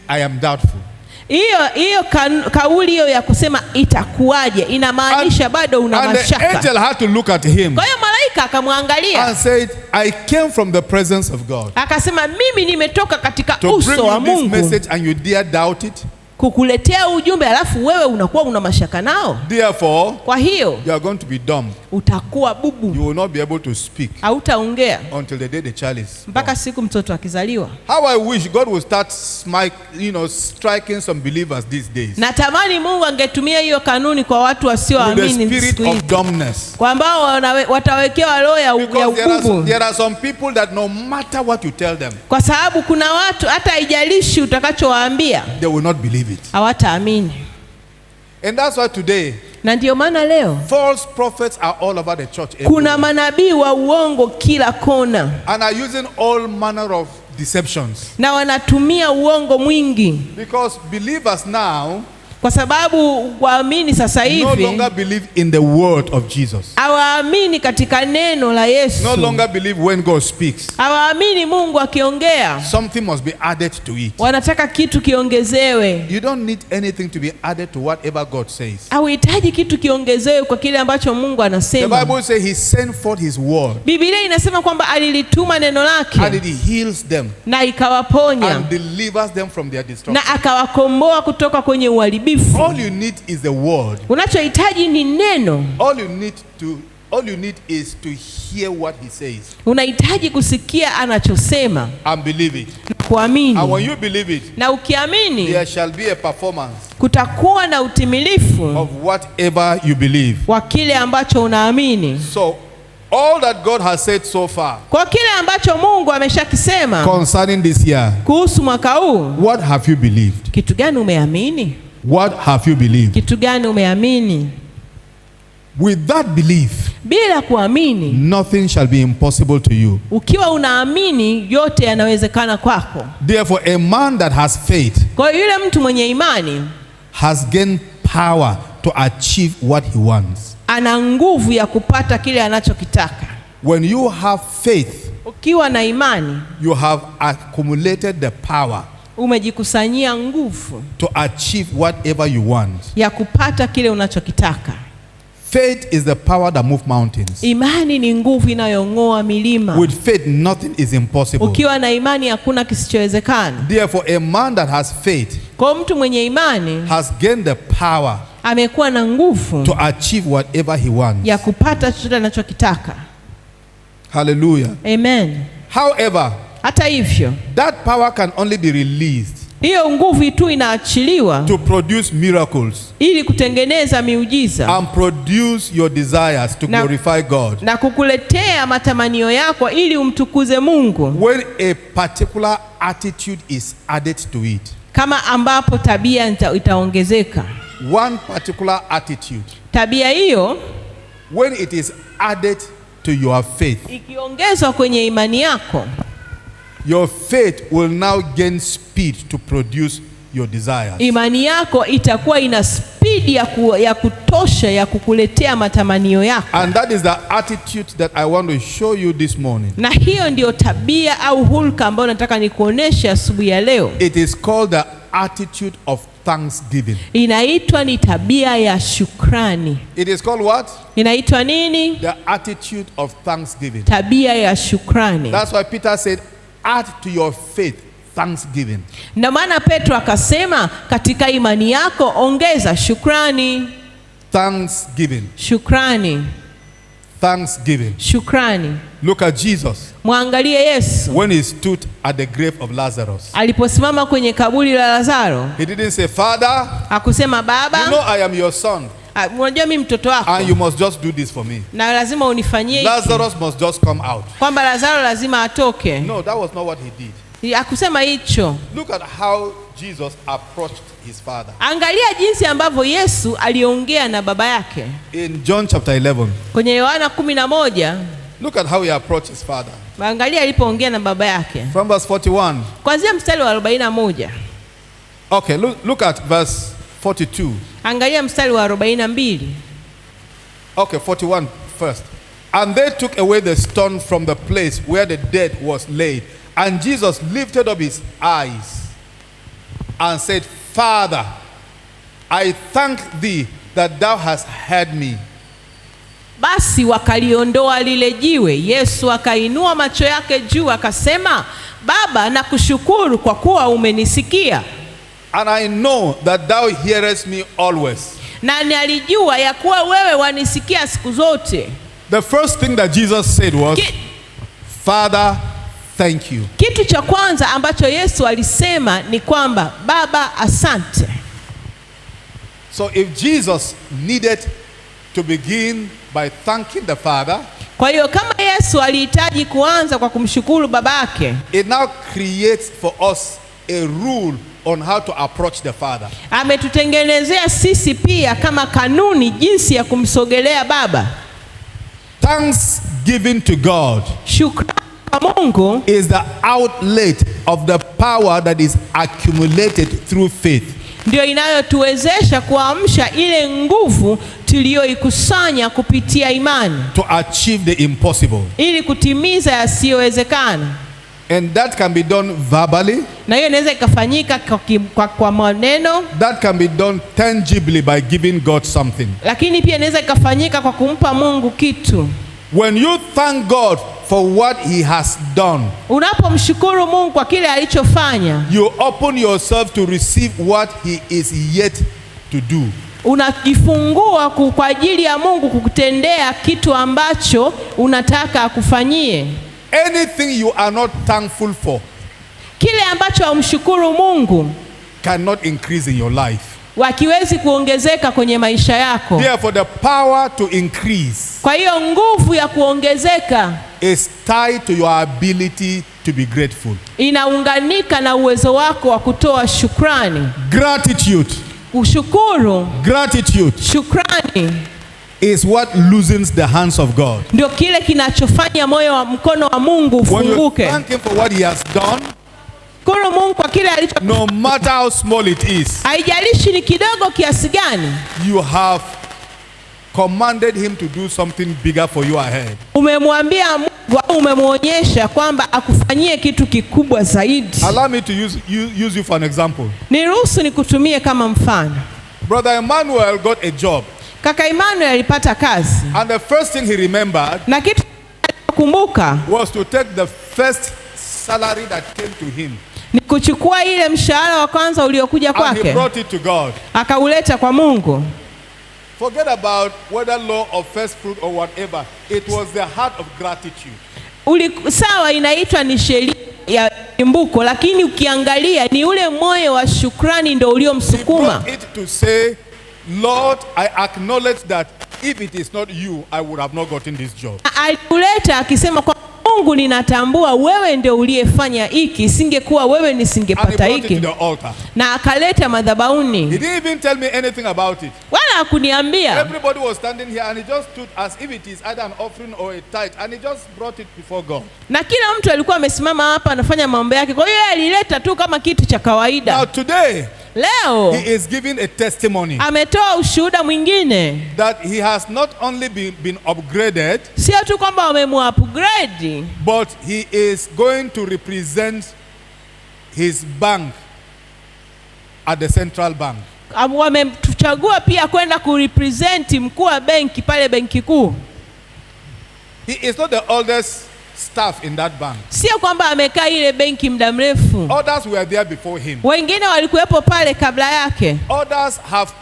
I am doubtful. Hiyo kauli hiyo ya kusema itakuwaje inamaanisha bado una mashaka. And the angel had to look at him. Kwa hiyo malaika akamwangalia And said, I came from the presence of God akasema, mimi nimetoka katika to bring uso wa you this Mungu message and you dare doubt it. kukuletea ujumbe alafu wewe unakuwa una mashaka nao. Therefore, Kwa hiyo you are going to be dumb. utakuwa bubu, You will not be able to speak hautaongea until the day the child is mpaka born. siku mtoto akizaliwa. How I wish God would start striking some believers these days Natamani Mungu angetumia hiyo kanuni kwa watu with wasioamini the spirit siku hizi, of dumbness. kwa ambao watawekewa roho ya Because ububu, there are some people that no matter what you tell them, kwa sababu kuna watu hata haijalishi utakachowaambia they will not believe it. hawataamini. And that's why today, Na ndio maana leo false prophets are all over the church. kuna manabii wa uongo kila kona, And are using all manner of deceptions. na wanatumia uongo mwingi, Because believers now kwa sababu waamini sasa no hivi longer believe in the word of Jesus. hawaamini katika neno la Yesu, No longer believe when God speaks. hawaamini Mungu akiongea, Something must be added to it. wanataka kitu kiongezewe. You don't need anything to be added to whatever God says. Hauhitaji kitu kiongezewe kwa kile ambacho Mungu The anasema. Bible says he sent forth his word Biblia inasema kwamba alilituma neno and lake it heals them na ikawaponya and delivers them from their destruction. na akawakomboa kutoka kwenye uharibifu. All you need is the word. Unachohitaji ni neno. All you need is to hear what he says Unahitaji kusikia anachosema and believe it. na kuamini. And when you believe it, Na ukiamini there shall be a performance kutakuwa na utimilifu of whatever you believe. wa kile ambacho unaamini. So all that God has said so far Kwa kile ambacho Mungu ameshakisema concerning this year, kuhusu mwaka huu, what have you believed? kitu gani umeamini? What have you believed? Kitu gani umeamini? With that belief, Bila kuamini, nothing shall be impossible to you. ukiwa unaamini, yote yanawezekana kwako. Therefore, a man that has faith Kwa hiyo yule mtu mwenye imani has gained power to achieve what he wants. ana nguvu ya kupata kile anachokitaka. When you have faith, Ukiwa na imani, you have accumulated the power umejikusanyia nguvu to achieve whatever you want. ya kupata kile unachokitaka. Faith is the power that moves mountains. Imani ni nguvu inayong'oa milima. With faith, nothing is impossible. Ukiwa na imani hakuna kisichowezekana. Therefore, a man that has faith Kwa mtu mwenye imani has gained the power amekuwa na nguvu to achieve whatever he wants. ya kupata chochote anachokitaka. Hallelujah. Amen. However, Hata hivyo, that power can only be released hiyo nguvu tu inaachiliwa to produce miracles ili kutengeneza miujiza and produce your desires to glorify God. na kukuletea matamanio yako ili umtukuze Mungu, When a particular attitude is added to it. kama ambapo tabia itaongezeka. One particular attitude, Tabia hiyo when it is added to your faith, ikiongezwa kwenye imani yako, your faith will now gain speed to produce your desires. imani yako itakuwa ina spidi ya kutosha ya kukuletea matamanio yako. And that is the attitude that I want to show you this morning. Na hiyo ndio tabia au hulka ambayo nataka nikuoneshe asubuhi ya leo. It is called the attitude of thanksgiving. Inaitwa ni tabia ya shukrani. It is called what? Inaitwa nini? The attitude of thanksgiving. Tabia ya shukrani. That's why Peter said, add to your faith thanksgiving. Na maana Petro akasema katika imani yako ongeza shukrani. Thanksgiving. Shukrani. Thanksgiving. Shukrani. Look at Jesus. Mwangalie Yesu When he stood at the grave of Lazarus, aliposimama kwenye kaburi la Lazaro, he didn't say, Father, hakusema Baba, you know I am your son unajua mimi mtoto wako and you must just do this for me. na lazima unifanyie hiki, Lazarus must just come out. kwamba Lazaro lazima atoke. No, that was not what he did. Hakusema hicho. Look at how Jesus approached his father. Angalia jinsi ambavyo Yesu aliongea na baba yake. In John chapter 11. Kwenye Yohana 11. Look at how he approached his father. Angalia alipoongea na baba yake. From verse 41. Kuanzia mstari wa 41. Okay, look at verse 42. Angalia mstari wa 42. Okay, 41 first. And they took away the stone from the place where the dead was laid. And Jesus lifted up his eyes and said, Father, I thank thee that thou hast heard me. Basi wakaliondoa lile jiwe. Yesu akainua macho yake juu akasema, Baba, nakushukuru kwa kuwa umenisikia. And I know that thou hearest me always. Na nalijua ya kuwa wewe wanisikia siku zote. The first thing that Jesus said was, Father, thank you. Kitu cha kwanza ambacho Yesu alisema ni kwamba, Baba, asante. So if Jesus needed to begin by thanking the Father, kwa hiyo kama Yesu alihitaji kuanza kwa kumshukuru babake, it now creates for us a rule on how to approach the Father. Ametutengenezea sisi pia kama kanuni jinsi ya kumsogelea baba. Thanksgiving to God, shukrani kwa Mungu, is the outlet of the power that is accumulated through faith. Ndio inayotuwezesha kuamsha ile nguvu tuliyoikusanya kupitia imani, to achieve the impossible. Ili kutimiza yasiyowezekana. And that can be done verbally. Na hiyo inaweza ikafanyika kwa maneno. That can be done tangibly by giving God something. Lakini pia inaweza ikafanyika kwa kumpa Mungu kitu. When you thank God for what he has done, unapomshukuru Mungu kwa kile alichofanya, you open yourself to receive what he is yet to do. Unajifungua kwa ajili ya Mungu kukutendea kitu ambacho unataka akufanyie. Anything you are not thankful for, kile ambacho humshukuru Mungu, cannot increase in your life. Wakiwezi kuongezeka kwenye maisha yako. Therefore the power to increase, kwa hiyo nguvu ya kuongezeka, is tied to your ability to be grateful. Inaunganika na uwezo wako wa kutoa shukrani. Gratitude, ushukuru, gratitude, shukrani, is what loosens the hands of God. Ndio kile kinachofanya moyo wa mkono wa Mungu ufunguke. When you thank him for what he has done, shukuru Mungu kwa kile alichofanya, no matter how small it is, haijalishi ni kidogo kiasi gani, you have commanded him to do something bigger for you ahead. Umemwambia Mungu au umemwonyesha kwamba akufanyie kitu kikubwa zaidi. Allow me to use you for an example. Niruhusu nikutumie kama mfano. Brother Emmanuel got a job. Kaka Emmanuel alipata kazi. And the first thing he remembered, na kitu alichokumbuka, was to take the first salary that came to him. Ni kuchukua ile mshahara wa kwanza uliokuja kwake. And he brought it to God. Akauleta kwa Mungu. Forget about whether law of first fruit or whatever. It was the heart of gratitude. Sawa, inaitwa ni sheria ya mbuko, lakini ukiangalia ni ule moyo wa shukrani ndio uliomsukuma. He brought it to say, Lord, I acknowledge that if it is not you, I would have not gotten this job. Alikuleta akisema kwa Mungu, ninatambua wewe ndio uliyefanya hiki, singekuwa wewe nisingepata hiki. Na akaleta madhabahuni. He didn't even tell me anything about it. Wala hakuniambia. Everybody was standing here and he just stood as if it is either an offering or a tithe, and he just brought it before God. Na kila mtu alikuwa amesimama hapa anafanya mambo yake. Kwa hiyo alileta tu kama kitu cha kawaida. Now today, leo he is giving a testimony. Ametoa ushuhuda mwingine. That he has not only been upgraded, sio tu kwamba wamemu-upgrade, but he is going to represent his bank at the central bank. Wamemchagua pia kwenda kurepresent mkuu wa benki pale benki kuu. He is not the oldest staff in that bank. Sio kwamba amekaa ile benki muda mrefu. Others were there before him. Wengine walikuwepo pale kabla yake. Others have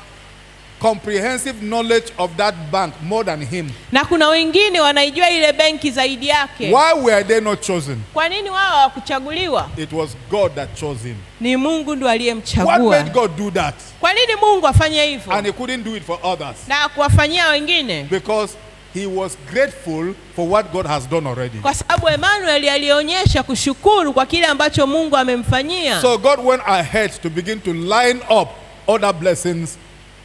comprehensive knowledge of that bank more than him. Na kuna wengine wanaijua ile benki zaidi yake. Why were they not chosen? Kwa nini wao hawakuchaguliwa? It was God that chose him. Ni Mungu ndo aliyemchagua. What made God do that? Kwa nini Mungu afanye hivyo? And he couldn't do it for others. Na kuwafanyia wengine? Because he was grateful for what God has done already. Kwa sababu Emmanuel alionyesha kushukuru kwa kile ambacho Mungu amemfanyia. So God went ahead to begin to line up other blessings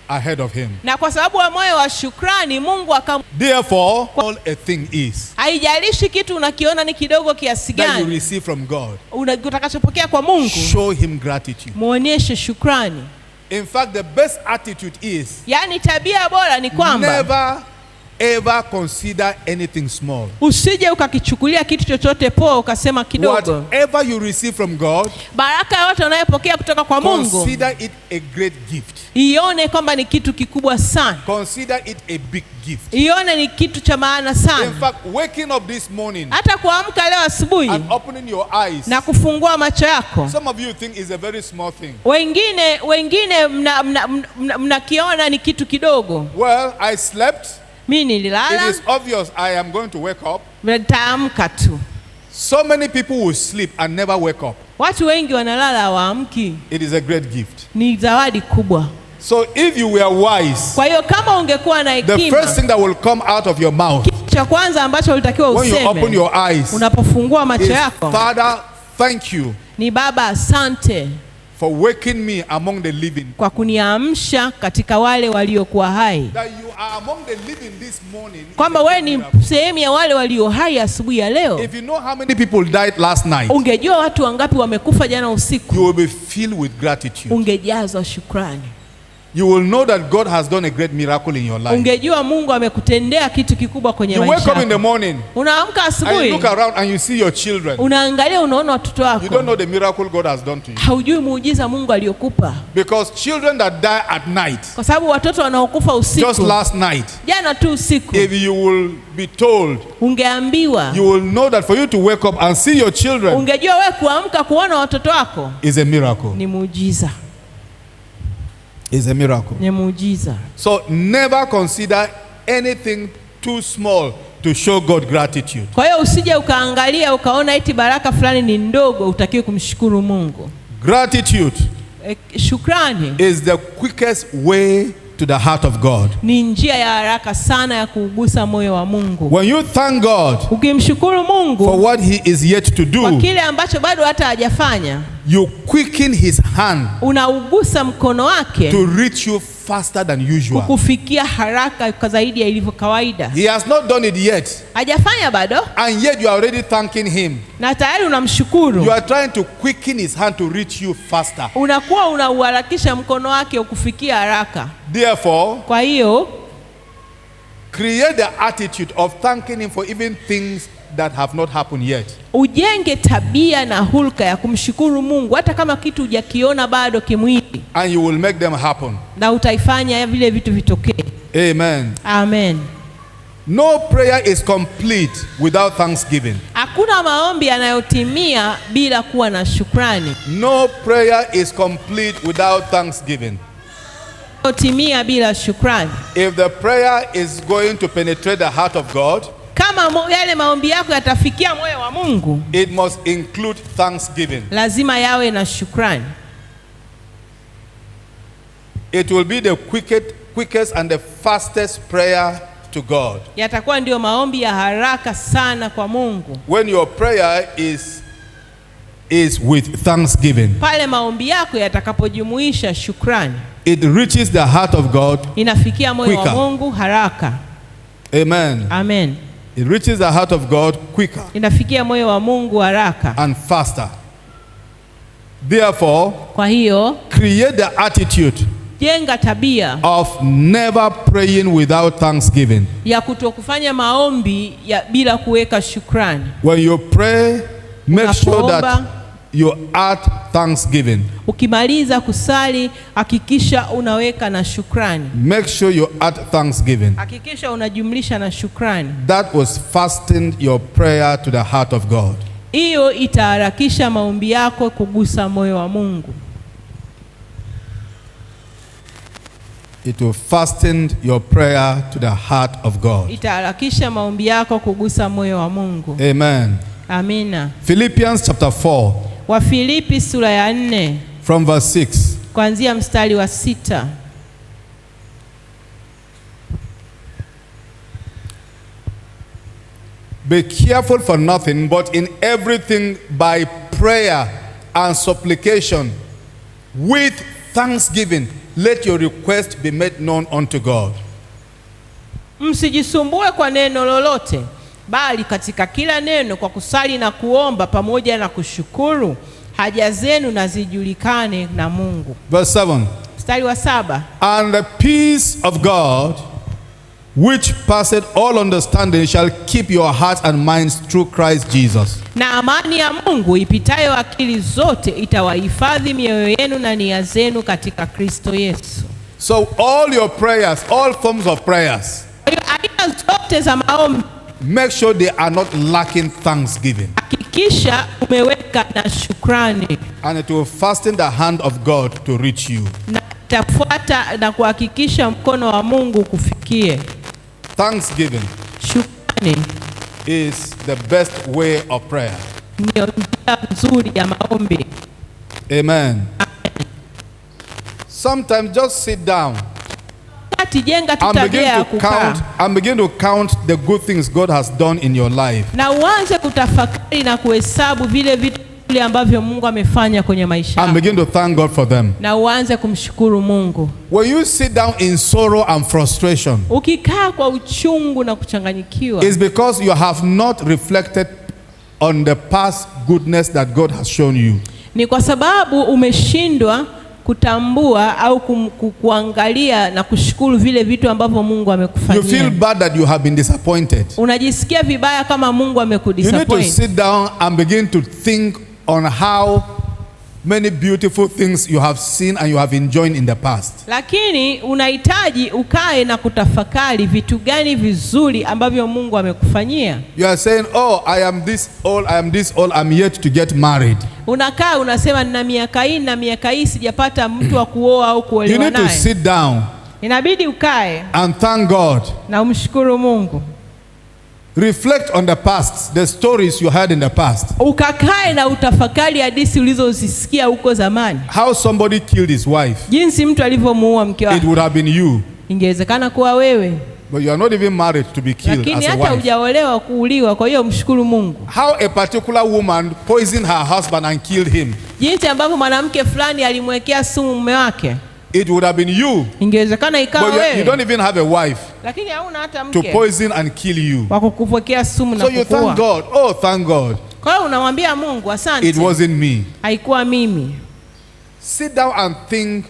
ahead of him. Na kwa sababu wa moyo wa shukrani Mungu Therefore, all a thing is, haijalishi kitu unakiona ni kidogo kiasi that you gani receive from God, utakachopokea kwa Mungu, show him gratitude. muonyeshe shukrani. In fact, the best attitude is, Yani tabia bora ni kwamba never ever consider anything small. usije ukakichukulia kitu chochote poa ukasema kidogo. Whatever you receive from God, baraka yote unayopokea kutoka kwa Mungu, consider it a great gift. ione kwamba ni kitu kikubwa sana. Consider it a big gift. Ione ni kitu cha maana In sana. fact, waking up this morning Hata kuamka leo asubuhi and opening your eyes, na kufungua macho yako, some of you think is a very small thing. wengine mnakiona ni kitu kidogo. Well, I slept. Mimi It nililala, is obvious I am going to wake up. nitaamka tu. So many people will sleep and never wake up. Watu wengi wanalala hawaamki. It is a great gift. Ni zawadi kubwa. So if you were wise, Kwa hiyo kama ungekuwa na the hekima, first thing that will come out of your mouth kitu cha kwanza ambacho ulitakiwa when you open useme your eyes unapofungua macho is, yako Father, thank you ni Baba, asante for waking me among the living. kwa kuniamsha katika wale waliokuwa hai. That you are among the living this morning. Kwamba wewe ni sehemu ya wale walio hai asubuhi ya leo. If you know how many people died last night, Ungejua watu wangapi wamekufa jana usiku, you will be filled with gratitude. ungejazwa shukrani. You will know that God has done a great miracle in your life. Ungejua Mungu amekutendea kitu kikubwa kwenye You maisha wake up in the yako. morning Unaamka and you asubuhi, look around and you see your children. unaangalia, unaona watoto You don't wako, know the miracle God has done to you. haujui muujiza Mungu aliokupa. Because children that die at night, Kwa sababu watoto wanaokufa just usiku, last night, jana tu usiku, if you will be told, ungeambiwa, you will know that for you to wake up and see your children ungejua wewe kuamka kuona watoto wako is a miracle. ni muujiza, Is a miracle. ni muujiza. So never consider anything too small to show God gratitude. Kwa hiyo usije ukaangalia ukaona eti baraka fulani ni ndogo utakiwe kumshukuru Mungu. Gratitude Shukrani is the quickest way to the heart of God. ni njia ya haraka sana ya kuugusa moyo wa Mungu. When you thank God Ukimshukuru for Mungu what He is yet to kwa do, kile ambacho bado hata hajafanya, you quicken His hand unaugusa mkono wake to reach you faster than usual. kukufikia haraka kwa zaidi ya ilivyo kawaida. He has not done it yet, Hajafanya bado and yet you are already thanking Him. na tayari unamshukuru. You are trying to quicken His hand to reach you faster. Unakuwa unauharakisha mkono wake ukufikia haraka. Therefore, Kwa hiyo create the attitude of thanking Him for even things that have not happened yet. ujenge tabia na hulka ya kumshukuru Mungu hata kama kitu hujakiona bado kimwili, And you will make them happen. na utaifanya vile vitu vitokee. Amen. Amen. No prayer is complete without thanksgiving. Hakuna maombi yanayotimia bila kuwa na shukrani. No prayer is complete without thanksgiving. Timia bila shukrani. If the prayer is going to penetrate the heart of God, Kama yale maombi yako yatafikia moyo wa Mungu, it must include thanksgiving. lazima yawe na shukrani. It will be the quickest and the fastest prayer to God. Yatakuwa ndio maombi ya haraka sana kwa Mungu. When your prayer is with thanksgiving, Pale maombi yako yatakapojumuisha shukrani, it reaches the heart of God. inafikia moyo Quicker. wa Mungu haraka. Amen. Amen. It reaches the heart of God quicker Inafikia moyo wa Mungu haraka. and faster. Therefore, Kwa hiyo create the attitude jenga tabia of never praying without thanksgiving. ya kutokufanya maombi bila kuweka shukrani. When you pray, make sure that Unapoomba, you add thanksgiving. ukimaliza kusali hakikisha unaweka na shukrani. Make sure you add thanksgiving. Hakikisha unajumlisha na shukrani. That was fasten your prayer to the heart of God. Hiyo itaharakisha maombi yako kugusa moyo wa Mungu. It will fasten your prayer to the heart of God. Itaharakisha maombi yako kugusa moyo wa Mungu. Amen. Amina. Philippians chapter 4 Wafilipi sura ya 4 from verse 6. kuanzia mstari wa 6. Be careful for nothing, but in everything by prayer and supplication with thanksgiving let your request be made known unto God. Msijisumbue kwa neno lolote, bali katika kila neno kwa kusali na kuomba pamoja na kushukuru haja zenu na zijulikane na Mungu. Verse 7. Mstari wa 7. And the peace of God, which passeth all understanding, shall keep your hearts and minds through Christ Jesus. Na amani ya Mungu ipitayo akili zote itawahifadhi mioyo yenu na nia zenu katika Kristo Yesu. So all your prayers, all forms of prayers, aina zote za maombi, make sure they are not lacking thanksgiving. Hakikisha umeweka na shukrani. And it will fasten the hand of God to reach you. Na tafuata na kuhakikisha mkono wa Mungu kufikie. Thanksgiving, shukrani, is the best way of prayer. Ndio njia nzuri ya maombi. Amen. Sometimes just sit down and begin to count the good things God has done in your life. Na uanze kutafakari na kuhesabu vile vitu ambavyo Mungu amefanya kwenye maisha. And begin to thank God for them. Na uanze kumshukuru Mungu. When you sit down in sorrow and frustration, ukikaa kwa uchungu na kuchanganyikiwa, it's because you have not reflected on the past goodness that God has shown you. Ni kwa sababu umeshindwa kutambua au kuangalia na kushukuru vile vitu ambavyo Mungu amekufanyia. You feel bad that you have been disappointed. Unajisikia vibaya kama Mungu amekudisappoint. You need to sit down and begin to think on how many beautiful things you have seen and you have enjoyed in the past. Lakini unahitaji ukae na kutafakari vitu gani vizuri ambavyo Mungu amekufanyia. You are saying, "Oh, I am this old, I'm yet to get married." Unakaa unasema nina miaka hii sijapata mtu wa kuoa au kuolewa naye. You need to sit down. Inabidi ukae and thank God. Na umshukuru Mungu. Reflect on the past, the stories you heard in the past. Ukakae na utafakari hadithi ulizozisikia huko zamani. How somebody killed his wife. Jinsi mtu alivyomuua mke wake. It would have been you. Ingewezekana kuwa wewe. But you are not even married to be killed. Lakini as a wife. Hata hujaolewa kuuliwa, kwa hiyo mshukuru Mungu. How a particular woman poisoned her husband and killed him. Jinsi ambavyo mwanamke fulani alimwekea sumu mume wake. It would have been you. Ingewezekana ikawa wewe. But you don't even have a wife. Lakini hauna hata mke. To poison and kill you. Wa kukupokea sumu na kukua. So you thank God. Oh, thank God. Kwa hiyo unamwambia Mungu asante. It wasn't me. Haikuwa mimi. Sit down and think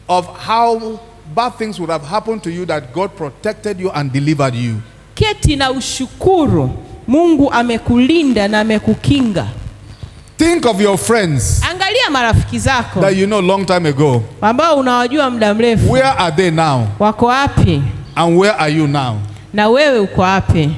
of how bad things would have happened to you that God protected you and delivered you. Keti na ushukuru. Mungu amekulinda na amekukinga. Think of your friends. Angalia marafiki zako. That you know long time ago. Ambao unawajua muda mrefu. Where are they now? Wako wapi? And where are you now? Na wewe uko wapi?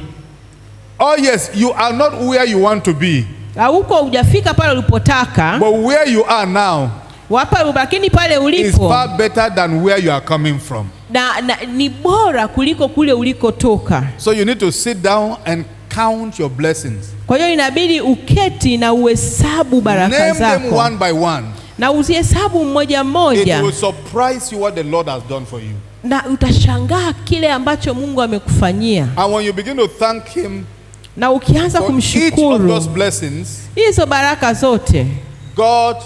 Oh yes, you are not where you want to be. Huko hujafika pale ulipotaka. But where you are now. Wapa lakini pale ulipo. Is far better than where you are coming from. Na ni bora kuliko kule ulikotoka. So you need to sit down and count your blessings. Kwa hiyo inabidi uketi na uhesabu baraka zako. Name them one by one. Na uzihesabu mmoja mmoja. It will surprise you what the Lord has done for you. Na utashangaa kile ambacho Mungu amekufanyia. And when you begin to thank him, na ukianza kumshukuru each of those blessings, hizo baraka zote, God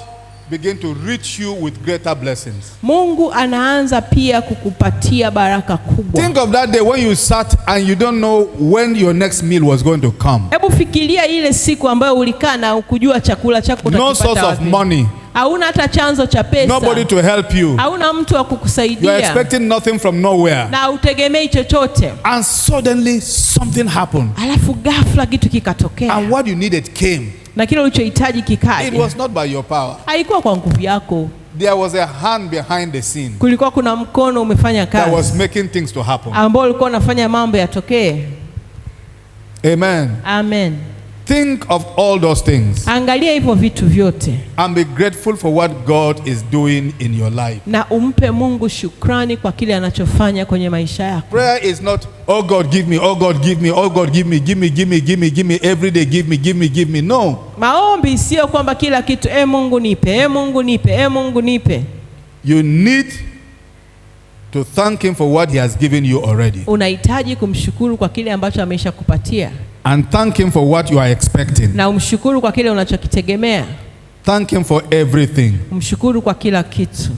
begin to reach you with greater blessings. Mungu anaanza pia kukupatia baraka kubwa. Think of that day when you sat and you don't know when your next meal was going to come. Hebu fikiria ile siku ambayo ulikaa na ukujua chakula chako utakipata wapi. No source of money. Hauna hata chanzo cha pesa. Nobody to help you. Hauna mtu wa kukusaidia. You are expecting nothing from nowhere. Na utegemei chochote. And suddenly something happened. Alafu ghafla kitu kikatokea. And what you needed came. Na kile ulichohitaji kikaja. It was not by your power. Haikuwa kwa nguvu yako. There was a hand behind the scene. Kulikuwa kuna mkono umefanya kazi. That was making things to happen. Ambao ulikuwa unafanya mambo yatokee. Amen. Amen. Think of all those things. Angalia hivyo vitu vyote. And be grateful for what God is doing in your life. Na umpe Mungu shukrani kwa kile anachofanya kwenye maisha yako. Prayer is not, oh God give me, oh God give me, oh God give me, give me every day, give me. No. Maombi sio kwamba kila kitu Mungu nipe, Mungu nipe, Mungu nipe. You need to thank him for what he has given you already. Unahitaji kumshukuru kwa kile ambacho ameshakupatia. And thank him for what you are expecting. Na umshukuru kwa kile unachokitegemea. Thank him for everything. Umshukuru kwa kila kitu.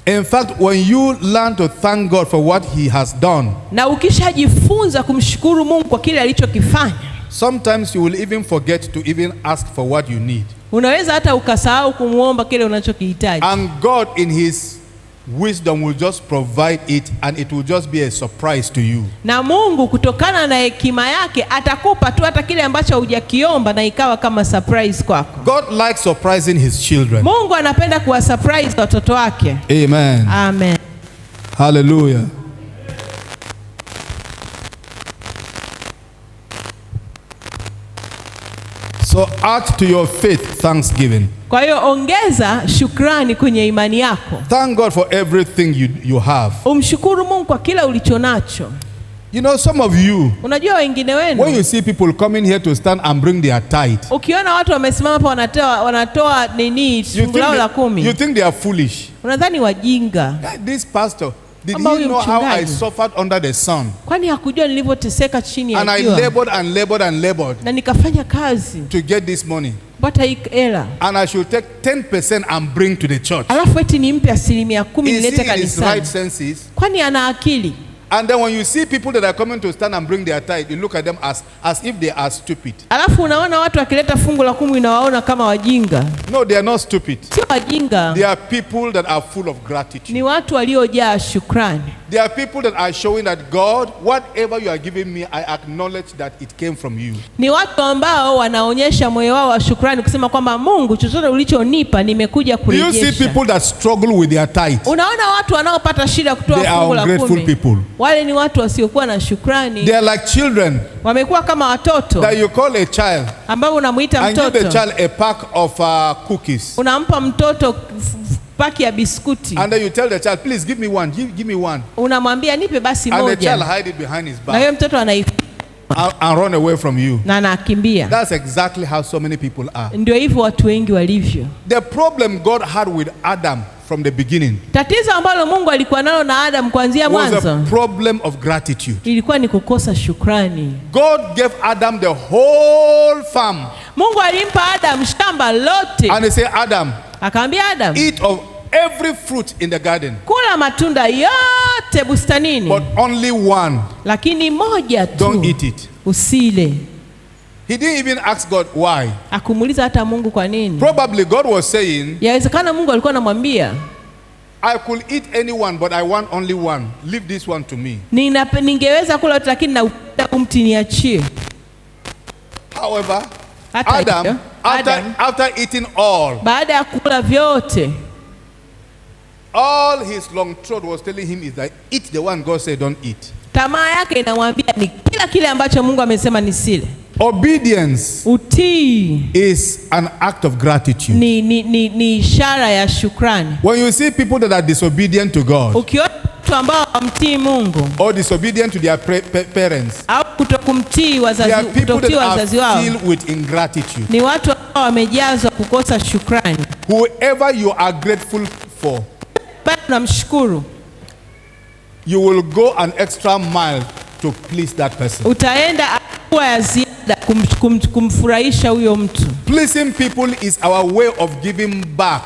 In fact, when you learn to thank God for what he has done, na ukishajifunza kumshukuru Mungu kwa kile alichokifanya, sometimes you will even forget to even ask for what you need. Unaweza hata ukasahau kumuomba kile unachokihitaji. And God in his wisdom will just provide it, and it will just be a surprise to you. Na Mungu kutokana na hekima yake atakupa tu hata kile ambacho hujakiomba na ikawa kama surprise kwako. God likes surprising his children. Mungu anapenda kuwa surprise watoto wake. Amen. Amen. Hallelujah. So add to your faith thanksgiving. Kwa hiyo ongeza shukrani kwenye imani yako. Thank God for everything you have. Umshukuru Mungu kwa kila ulichonacho. You know, some of you, unajua wengine wenu, when you see people coming here to stand and bring their tithe, ukiona watu wamesimama hapa wanatoa nini fungu lao la 10, you think they are foolish. Unadhani wajinga. This pastor, did he know how I suffered under the sun? Kwani hakujua nilivyoteseka chini ya jua? And I labored and labored and labored. Na nikafanya kazi to get this money. Pata hii hela. And I should take 10% and bring to the church. Alafu eti nimpe 10% nilete kanisani. Is he in his right senses? Kwani ana akili? And then when you see people that are coming to stand and bring their tithe, you look at them as if they are stupid. Alafu unaona watu wakileta fungu la 10 unawaona kama wajinga. No, they are not stupid. Sio wajinga. They are people that are full of gratitude. Ni watu waliojaa shukrani. They are people that are showing that God, whatever you are giving me, I acknowledge that it came from you. Ni watu ambao wanaonyesha moyo wao wa shukrani kusema kwamba Mungu, chochote ulichonipa nimekuja kurejesha. Do you see people that struggle with their tithe? Unaona watu wanaopata shida kutoa fungu la 10. They are ungrateful people. Wale ni watu wasiokuwa na shukrani. They are like children. Wamekuwa kama watoto. That you call a child. Ambao unamuita mtoto. And give the child a pack of cookies. Unampa mtoto paki ya biskuti. And then you tell the child, please give me one. Give me one. Unamwambia nipe basi moja. And the child hide it behind his back. Na yeye mtoto and run away from you. Na anakimbia. That's exactly how so many people are. Ndio hivyo watu wengi walivyo. The problem God had with Adam from the beginning. Tatizo ambalo Mungu alikuwa nalo na Adam kuanzia mwanzo. Was a problem of gratitude. Ilikuwa ni kukosa shukrani. God gave Adam the whole farm. Mungu alimpa Adam shamba lote. And he said, Adam, akamwambia Adam, eat of every fruit in the garden. Kula matunda yote bustanini. But only one. Lakini moja tu. Don't eat it. Usile. He didn't even ask God why. Akumuliza hata Mungu kwa nini. Probably God was saying, yawezekana Mungu alikuwa anamwambia, I could eat anyone but I want only one. Leave this one to me. Ningeweza kula yote lakini na mti niachie. However, Adam, after eating all, baada ya kula vyote, all his long throat was telling him is that eat the one God said don't eat. Tamaa yake inamwambia ni kila kile ambacho Mungu amesema nisile. Obedience, utii, is an act of gratitude. Ni ishara ya shukrani. When you see people that are disobedient to God, ukiona watu ambao hamtii Mungu, or disobedient to their parents, au kutokumtii wazazi wao, filled with ingratitude. Ni watu ambao wamejazwa kukosa shukrani. Whoever you are grateful for, bado namshukuru, you will go an extra mile to please that person. Utaenda hatua ya ziada kumfurahisha huyo mtu. Pleasing people is our way of giving back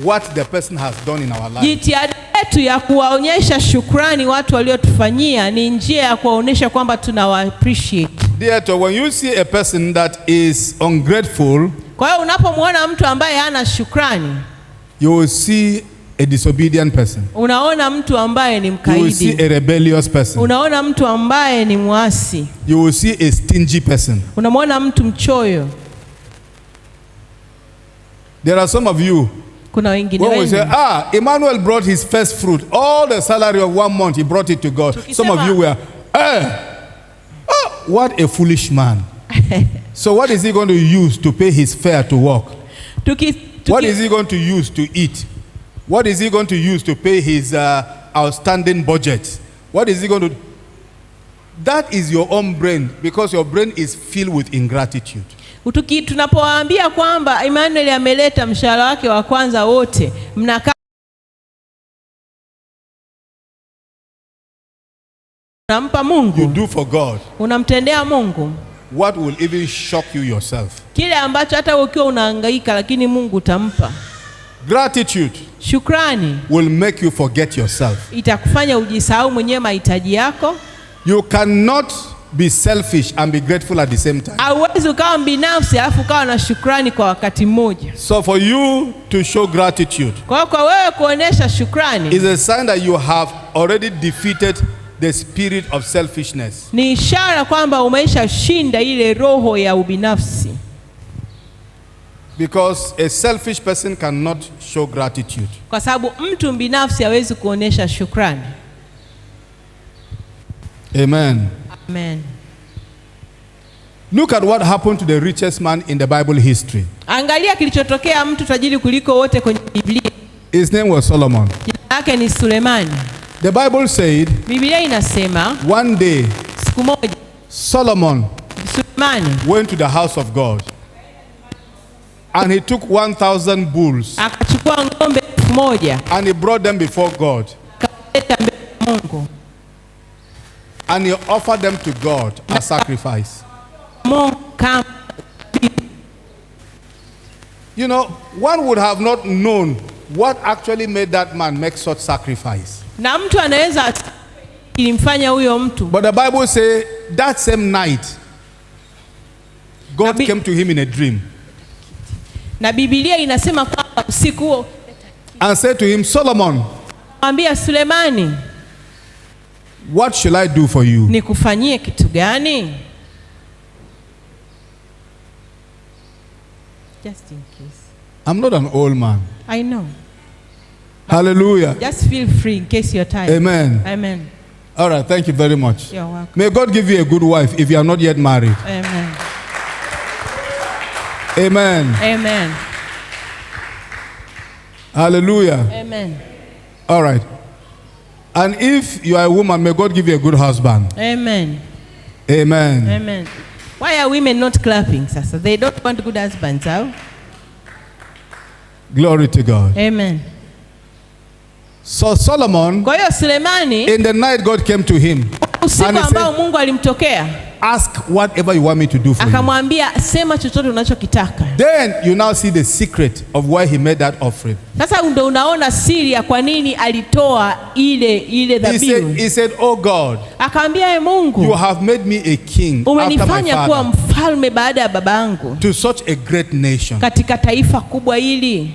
what the person has done in our life. Jitihada yetu ya kuwaonyesha shukrani watu waliotufanyia ni njia ya kuwaonyesha kwamba tunawa appreciate. Dear, when you see a person that is ungrateful, kwa hiyo unapomwona mtu ambaye hana shukrani, you will see a disobedient person. Unaona mtu ambaye ni mkaidi. You will see a rebellious person. Unaona mtu ambaye ni mwasi. You will see a stingy person. Unamwona mtu mchoyo. There are some of you, kuna wengine when we say, Emmanuel brought his first fruit, all the salary of 1 month, he brought it to God. Some of you were, what a foolish man. So what is he going to use to pay his fare to work? What is he going to use to eat? What is he going to use to pay his outstanding budget? What is he going to? That is your own brain, because your brain is filled with ingratitude. Tunapowaambia kwamba Emmanuel ameleta mshahara wake wa kwanza wote, mnakaa unampa Mungu. You do for God. Unamtendea Mungu. what will even shock you yourself. Kile ambacho hata ukiwa unahangaika lakini Mungu utampa. Gratitude. Shukrani Will make you forget yourself. Itakufanya ujisahau mwenyewe mahitaji yako. You cannot be selfish and be grateful at the same time. Hauwezi ukawa binafsi alafu ukawa na shukrani kwa wakati mmoja. So for you to show gratitude, kwa wewe kuonesha shukrani, is a sign that you have already defeated the spirit of selfishness. Ni ishara kwamba umeisha shinda ile roho ya ubinafsi. Because a selfish person cannot show gratitude. Kwa sababu mtu binafsi hawezi kuonesha shukrani. Amen. Amen. Look at what happened to the richest man in the Bible history. Angalia kilichotokea mtu tajiri kuliko wote kwenye Biblia. His name was Solomon. Jina lake ni Sulemani. The Bible said, Biblia inasema, one day siku moja Solomon Sulemani went to the house of God and he took 1,000 bulls akachukua ng'ombe 1,000 and he brought them before God. akaleta mbele ya Mungu. And he offered them to God as sacrifice. You know, one would have not known what actually made that man make such sacrifice. Na mtu anaweza ilimfanya huyo mtu. But the Bible says that same night God came to him in a dream. Na Biblia inasema kwamba usiku huo and said to him, Solomon, mwambia Sulemani, what shall I do for you? Nikufanyie kitu gani? Just in case. I'm not an old man. I know. Hallelujah. Just feel free in case you're tired. Amen. Amen. All right, thank you very much. You're welcome. May God give you a good wife if you are not yet married. Amen. Amen. Amen. Hallelujah. Amen. All right. And if you are a woman, may God give you a good husband. Amen. Amen. Amen. Why are women not clapping, Sasa? They don't want good husbands, huh? Glory to God. Amen. So Solomon, Kwa hiyo Sulemani, in the night God came to him usiku and he ambao said, Mungu alimtokea, ask whatever you want me to do for you. akamwambia sema chochote unachokitaka. Then you now see the secret of why he made that offering. Sasa ndio unaona siri ya kwa nini alitoa ile dhabihu. He said, oh God, Akamwambia Mungu, you have made me a king after my umenifanya kuwa father mfalme baada ya babangu to such a great nation. katika taifa kubwa hili.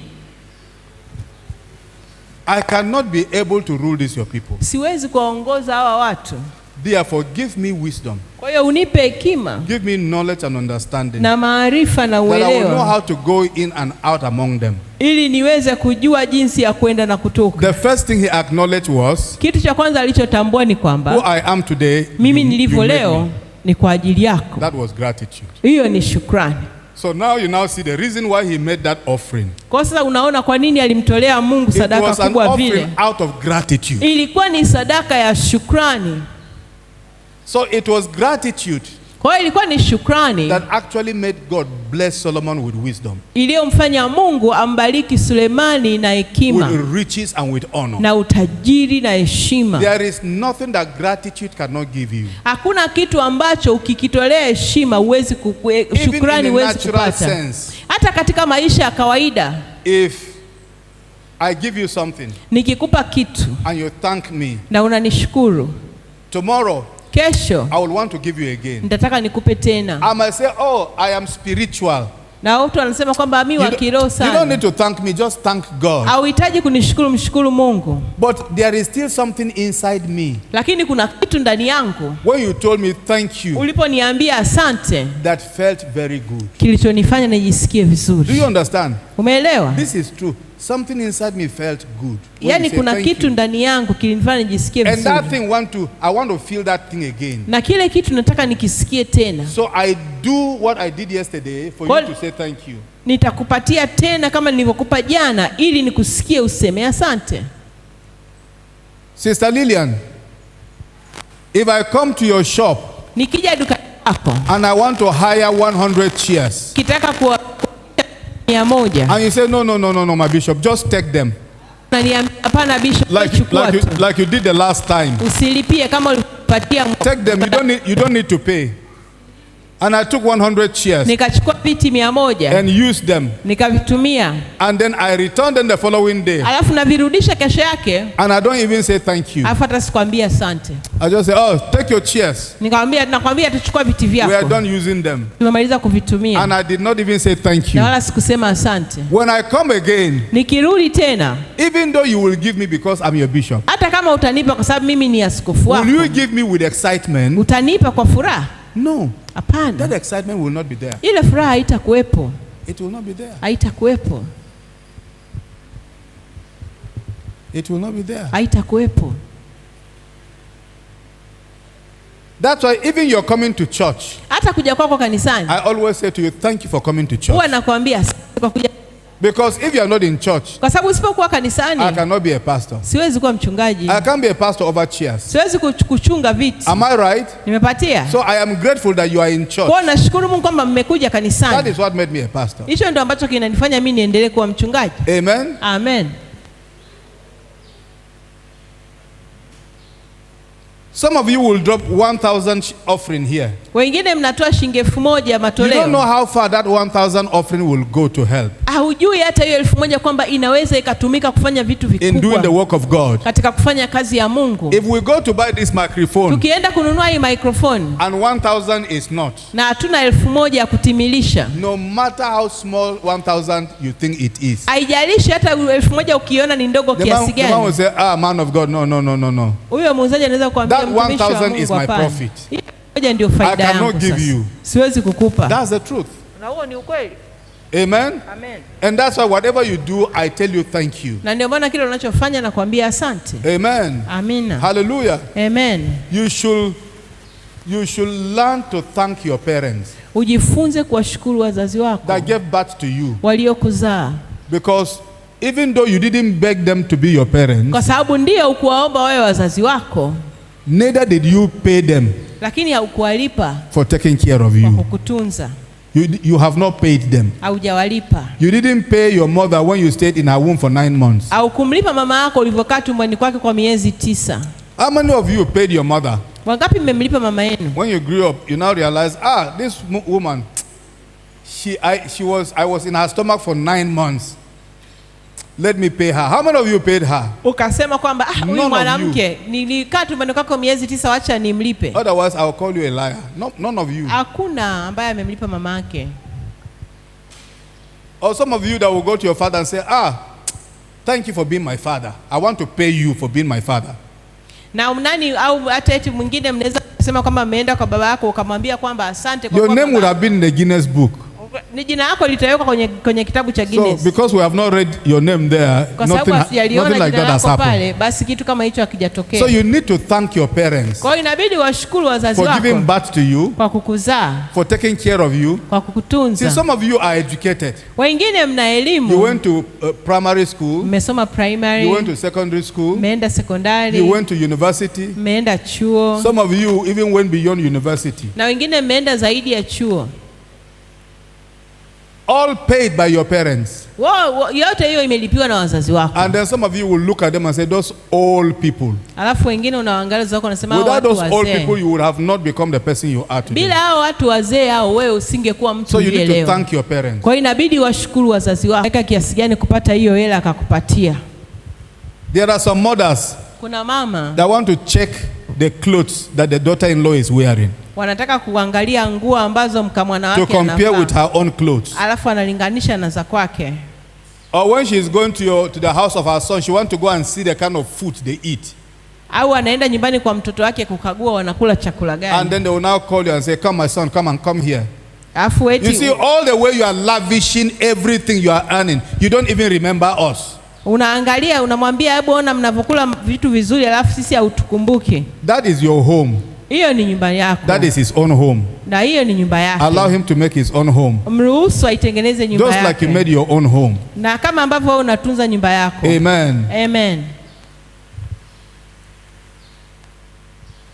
I cannot be able to rule this your people. Siwezi kuwaongoza hawa watu. Therefore give me wisdom. Kwa hiyo unipe hekima Give me knowledge and understanding. na maarifa na That I will know uelewa how to go in and out among them. ili niweze kujua jinsi ya kwenda na kutoka. The first thing he acknowledged was, Kitu cha kwanza alichotambua ni who kwamba I am today, mimi you nilivyo made leo me. ni kwa ajili yako. That was gratitude. Hiyo ni shukrani. So now you now see the reason why he made that offering. Kwa sasa unaona kwa nini alimtolea Mungu It sadaka was an kubwa vile. offering out of gratitude. Ilikuwa ni sadaka ya shukrani. So it was gratitude Kwa hiyo ilikuwa ni shukrani that actually made God bless Solomon with wisdom, iliyomfanya Mungu ambariki Sulemani na hekima with riches and with honor. na utajiri na heshima. There is nothing that gratitude cannot give you. Hakuna kitu ambacho ukikitolea heshima huwezi shukrani huwezi kupata. Sense, hata katika maisha ya kawaida, if I give you something nikikupa kitu and you thank me, na unanishukuru, tomorrow kesho I will want to give you again. nitataka nikupe tena. I might say, oh, I am spiritual. Na watu wanasema kwamba mimi wa kiroho You don't sana. need to thank me, just thank God. Hauhitaji kunishukuru, mshukuru Mungu. But there is still something inside me. Lakini kuna kitu ndani yangu, When you told me thank you, uliponiambia asante, that felt very good. kilichonifanya nijisikie Do vizuri. you understand? Umeelewa? This is true. Something inside me felt good. When Yaani you say kuna thank kitu you. ndani yangu kilinifanya nijisikie And that vizuri. thing I want to feel that thing again. Na kile kitu nataka nikisikie tena. So I do what I did yesterday for you to say thank you. Nitakupatia tena kama nilivyokupa jana ili nikusikie useme asante. Sister Lillian, if I come to your shop Nikija dukani lako and I want to hire 100 chairs, kitaka kuwa 100, and you say, no, my bishop, just take them. unaniambia hapana bishop, chukua tu. Like you did the last time. Usilipie kama ulipatia. Take them. You don't need to pay. And I took 100 chairs. Nikachukua viti 100. And used them. Nikavitumia. And then I returned them the following day. Alafu navirudisha kesho yake. And I don't even say thank you. Alafu hata sikwambia asante. I just say, oh, take your chairs. Nakwambia tuchukua viti vyako. We are done using them. Tumemaliza kuvitumia. And I did not even say thank you. Na wala sikusema asante. When I come again, nikirudi tena, even though you will give me because I'm your bishop, hata kama utanipa kwa sababu mimi ni askofu wako, will you give me with excitement? Utanipa kwa furaha? No. Hapana. That excitement will not be there. Ile furaha haitakuwepo. It will not be there. Haitakuwepo. It will not be there. Haitakuwepo. That's why even you're coming to church, hata kuja kwako kanisani, I always say to you, thank you for coming to church. Huwa nakwambia kwa kuja. Because if you are not in church, kwa sababu usipokuwa kanisani, I cannot be a pastor. Siwezi kuwa mchungaji. I can't be a pastor over chairs. Siwezi kuchunga viti. Am I right? Nimepatia. So I am grateful that you are in church. Kwa nashukuru Mungu kwamba mmekuja kanisani. That is what made me a pastor. Hicho ndio ambacho kinanifanya mimi niendelee kuwa mchungaji. Amen. Amen. Some of you will drop 1,000 offering here. Wengine mnatoa shilingi 1,000 matoleo. You don't know how far that 1,000 offering will go to help. Hujui hata hiyo 1,000 kwamba inaweza ikatumika kufanya vitu vikubwa. In doing the work of God. Katika kufanya kazi ya Mungu. If we go to buy this microphone, tukienda kununua hii microphone, and 1,000 is not, na hatuna 1,000 ya kutimilisha, no matter how small 1,000 you think it is, haijalishi hata 1,000 ukiona ni ndogo kiasi gani, the man will say, ah, man of God, no. Huyo muuzaji anaweza kuambia mtumishi wa Mungu, 1,000 is my profit. Hiyo ndio faida yangu. I cannot give you. Siwezi kukupa. That's the truth. Na huo ni ukweli. Amen. Amen. And that's why whatever you do, I tell you thank you. Na ndio maana kile unachofanya na kuambia asante. Amen. Amina. Hallelujah. Amen. You should learn to thank your parents. Ujifunze kuwashukuru wazazi wako that gave birth to you. Waliokuzaa. Because even though you didn't beg them to be your parents, kwa sababu ndio ukuwaomba wawe wazazi wako, neither did you pay them, lakini haukuwalipa for taking care of you. Kwa kukutunza. You have not paid them. Haujawalipa. You didn't pay your mother when you stayed in her womb for 9 months. Au kumlipa mama yako ulivyokaa tumboni kwake kwa miezi 9. How many of you paid your mother? Wangapi mmemlipa mama yenu? When you grew up, you now realize, this woman, I was in her stomach for 9 months. Let me pay her. How many of you paid her? Ukasema kwamba huyu mwanamke nilikaa tumboni kwako miezi 9, acha nimlipe. Otherwise I will call you a liar. None of you. Hakuna ambaye amemlipa mama yake. Or some of you that will go to your father and say, thank you for being my father. I want to pay you for being my father. Na nani au hata eti mwingine mnaweza kusema kwamba ameenda kwa baba yako ukamwambia kwamba asante kwa your name would have been in the Guinness book. Ni jina lako litawekwa kwenye kitabu cha Guinness. So because we have not read your name there, nothing like that has happened. Basi kitu kama hicho hakijatokea. So you need to thank your parents. Kwa hiyo inabidi washukuru wazazi wako. For giving birth to you. Kwa kukuzaa. For taking care of you. Kwa kukutunza. See, some of you are educated. Wengine mna elimu. You went to primary school. Mmesoma primary. You went to secondary school. Mmeenda sekondari. You went to university. Mmeenda chuo. Some of you even went beyond university. Na wengine mmeenda zaidi ya chuo. All paid by your parents. Yote hiyo imelipiwa na wazazi wako. And then some of you will look at them and say, those old people. Alafu wengine unawaangalia wako unasema hao without watu those old people you would have not become the person you are today. Bila hao watu wazee hao wewe usingekuwa mtu so you yule need leo. to thank your parents. Kwa hiyo inabidi washukuru wazazi wako. Weka kiasi gani kupata hiyo hela akakupatia. There are some mothers. Kuna mama that want to check the clothes that the daughter-in-law is wearing. Wanataka kuangalia nguo ambazo mkamwana wake anavaa. To compare with her own clothes. Alafu analinganisha na za kwake. Or when she is going to the house of her son, she want to go and see the kind of food they eat. Au anaenda nyumbani kwa mtoto wake kukagua wanakula chakula gani. And then they will now call you and say, come my son, come here. Alafu eti, you see all the way you are lavishing everything you are earning. You don't even remember us. Unaangalia unamwambia hebu ona mnavokula vitu vizuri alafu sisi hautukumbuki. That is your home. Hiyo ni nyumba yako. That is his own home. Na hiyo ni nyumba yake. Allow him to make his own home. Mruhusu aitengeneze nyumba yake. Just like you made your own home. Na kama ambavyo wewe unatunza nyumba yako. Amen. Amen.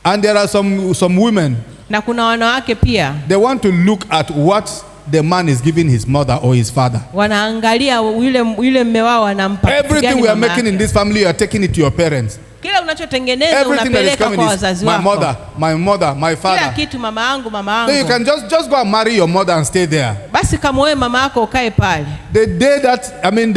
And there are some women. Na kuna wanawake pia. They want to look at what the man is giving his mother or his father. Wanaangalia yule mume wao anampa. Everything we are making in this family, you are taking it to your parents. Kila unachotengeneza unapeleka kwa wazazi wako. My mother, my father. Kila kitu mama yangu, mama yangu. Then you can just go and marry your mother and stay there. Basi kamuoe mama yako ukae pale. The day that, I mean,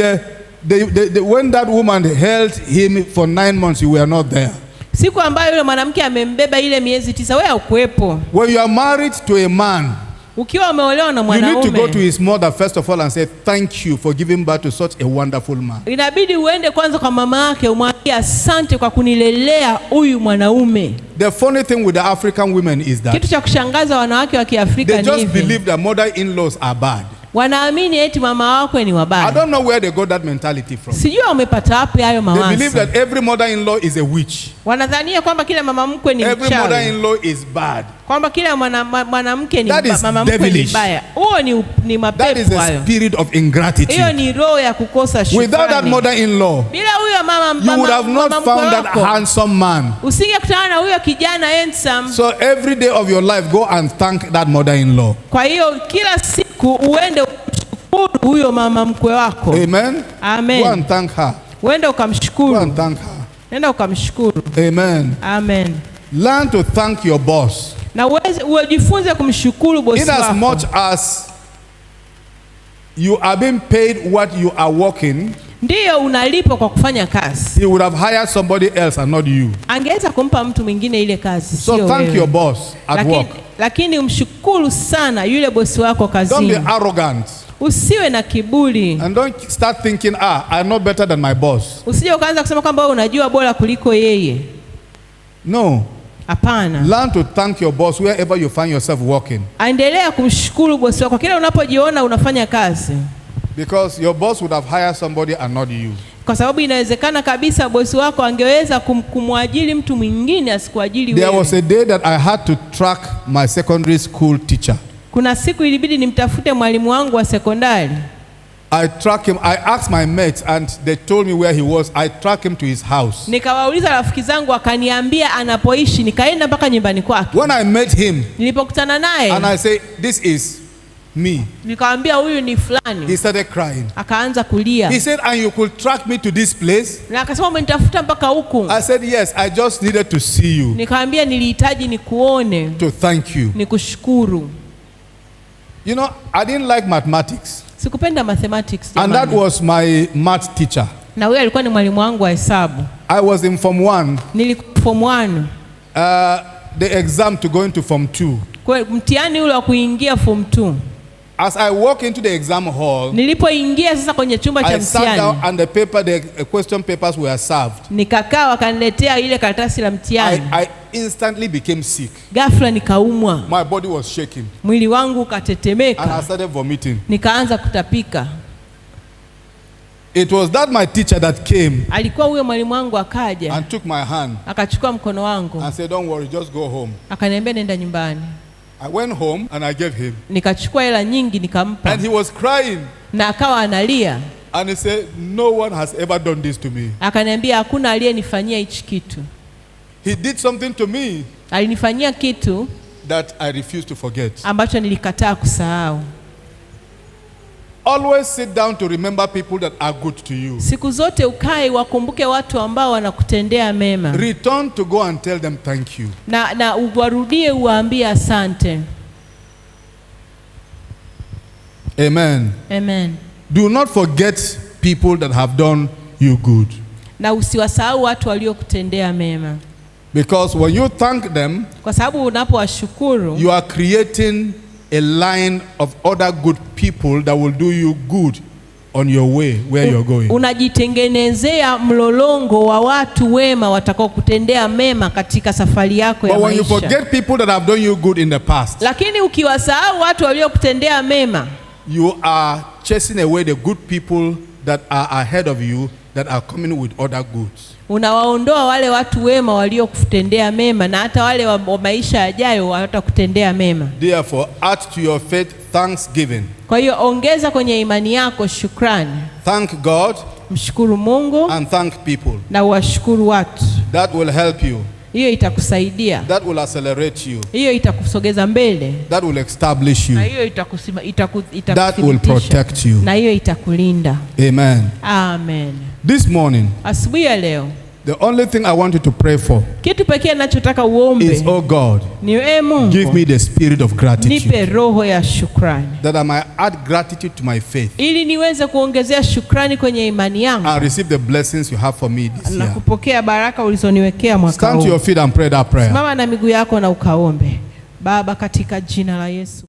when that woman held him for 9 months, you were not there. Siku ambayo yule mwanamke amembeba ile miezi 9, wewe haukuepo. When you are married to a man, ukiwa umeolewa na mwanaume, you need to go to his mother first of all and say thank you for giving birth to such a wonderful man. Inabidi uende kwanza kwa mama yake umwambie asante kwa kunilelea huyu mwanaume. The funny thing with the African women is that kitu cha kushangaza wanawake wa Kiafrika ni they just believe that mother-in-laws are bad. Wanaamini eti mama wako ni wabaya. I don't know where they got that mentality from. Sijui wamepata wapi hayo mawazo. They believe that every mother-in-law is a witch. Wanadhania kwamba kila mama mkwe ni mchawi. Every mother-in-law is bad. Kwamba kila mwanamke ni mama mkwe ni mbaya. Huo ni mapepo hayo. That is a spirit of ingratitude. Hiyo ni roho ya kukosa shukrani. Without that mother-in-law, bila huyo mama you would have not found that handsome man. Usingekutana na huyo kijana handsome. So every day of your life, go and thank that mother-in-law. Kwa hiyo kila siku uende huyo mama mkwe wako. Amen. Amen. Go and thank her. Uende ukamshukuru. Go and thank her. Nenda ukamshukuru. Amen. Amen. Learn to thank your boss. Na ujifunze kumshukuru bosi wako. In as much as you are being paid what you are working, ndiyo unalipwa kwa kufanya kazi. He would have hired somebody else and not you. Angeweza kumpa mtu mwingine ile kazi, so sio thank wewe. Your boss at work. Lakini umshukuru sana yule bosi wako kazini. Don't be arrogant. Usiwe na kiburi. And don't start thinking, I know better than my boss. Usije ukaanza kusema kwamba wewe unajua bora kuliko yeye. No. Hapana. Learn to thank your boss wherever you find yourself working. Endelea kumshukuru bosi wako kila unapojiona unafanya kazi. Because your boss would have hired somebody and not you. Kwa sababu inawezekana kabisa bosi wako angeweza kumwajiri mtu mwingine asikuajiri wewe. There was a day that I had to track my secondary school teacher. Kuna siku ilibidi nimtafute mwalimu wangu wa sekondari. I tracked him. I asked my mates and they told me where he was. I tracked him to his house. Nikawauliza rafiki zangu akaniambia anapoishi, nikaenda mpaka nyumbani kwake. When I met him, nilipokutana naye and I say this is me, nikamwambia huyu ni fulani. He started crying. Akaanza kulia. He said, and you could track me to this place? Na akasema umenitafuta mpaka huku. I said yes, I just needed to see you. Nikamwambia nilihitaji nikuone. To thank you. Nikushukuru. You know, I didn't like mathematics. Sikupenda mathematics. And that was my math teacher. Na huyo alikuwa ni mwalimu wangu wa hesabu. I was in form 1. Nilikuwa form 1. The exam to go into form 2. Kwa mtihani ule wa kuingia form 2. As I walk into the exam hall, nilipoingia sasa kwenye chumba cha mtihani, I sat down and the question papers were served. Nikakaa wakaniletea ile karatasi la mtihani. I instantly became sick. Ghafla nikaumwa. My body was shaking. Mwili wangu ukatetemeka. And I started vomiting. Nikaanza kutapika. It was that my teacher that came. Alikuwa huyo mwalimu wangu akaja. And took my hand. Akachukua mkono wangu. And said, don't worry, just go home. Akaniambia nenda nyumbani. I went home and I gave him. Nikachukua hela nyingi nikampa. And he was crying. Na akawa analia. And he said, no one has ever done this to me. Akaniambia hakuna aliyenifanyia hichi kitu. He did something to me. Alinifanyia kitu that I refuse to forget. Ambacho nilikataa kusahau. Always sit down to remember people that are good to you. Siku zote ukae wakumbuke watu ambao wanakutendea mema. Return to go and tell them thank you. Na uwarudie uwaambie asante. Amen. Amen. Do not forget people that have done you good. Na usiwasahau watu waliokutendea mema. Because when you thank them, kwa sababu unapowashukuru, you are creating a line of other good people that will do you good on your way where you're going. Unajitengenezea mlolongo wa watu wema watakao kutendea mema katika safari yako ya maisha. But when you forget people that have done you good in the past, lakini ukiwasahau watu waliokutendea mema, you are chasing away the good people that are ahead of you that are coming with other goods. Unawaondoa wale watu wema waliokutendea mema na hata wale wa maisha yajayo watakutendea mema. Therefore, add to your faith thanksgiving. Kwa hiyo ongeza kwenye imani yako shukrani. Thank God. Mshukuru Mungu. And thank people. Na washukuru watu. That will help you. Hiyo itakusaidia. That will accelerate you. Hiyo itakusogeza mbele. That will establish you. Na hiyo itakuthibitisha. That will protect you. Na hiyo itakulinda. Amen. Amen. This morning, asubuhi ya leo, The only thing I want you to pray for kitu pekee ninachotaka uombe is, oh God, ni Mungu, give me the spirit of gratitude, nipe roho ya shukrani, that I might add gratitude to my faith, ili niweze kuongezea shukrani kwenye imani yangu, and receive the blessings you have for me this na year. kupokea baraka ulizoniwekea mwaka huu. Stand to your feet and pray that prayer. Simama na miguu yako na ukaombe. Baba, katika jina la Yesu.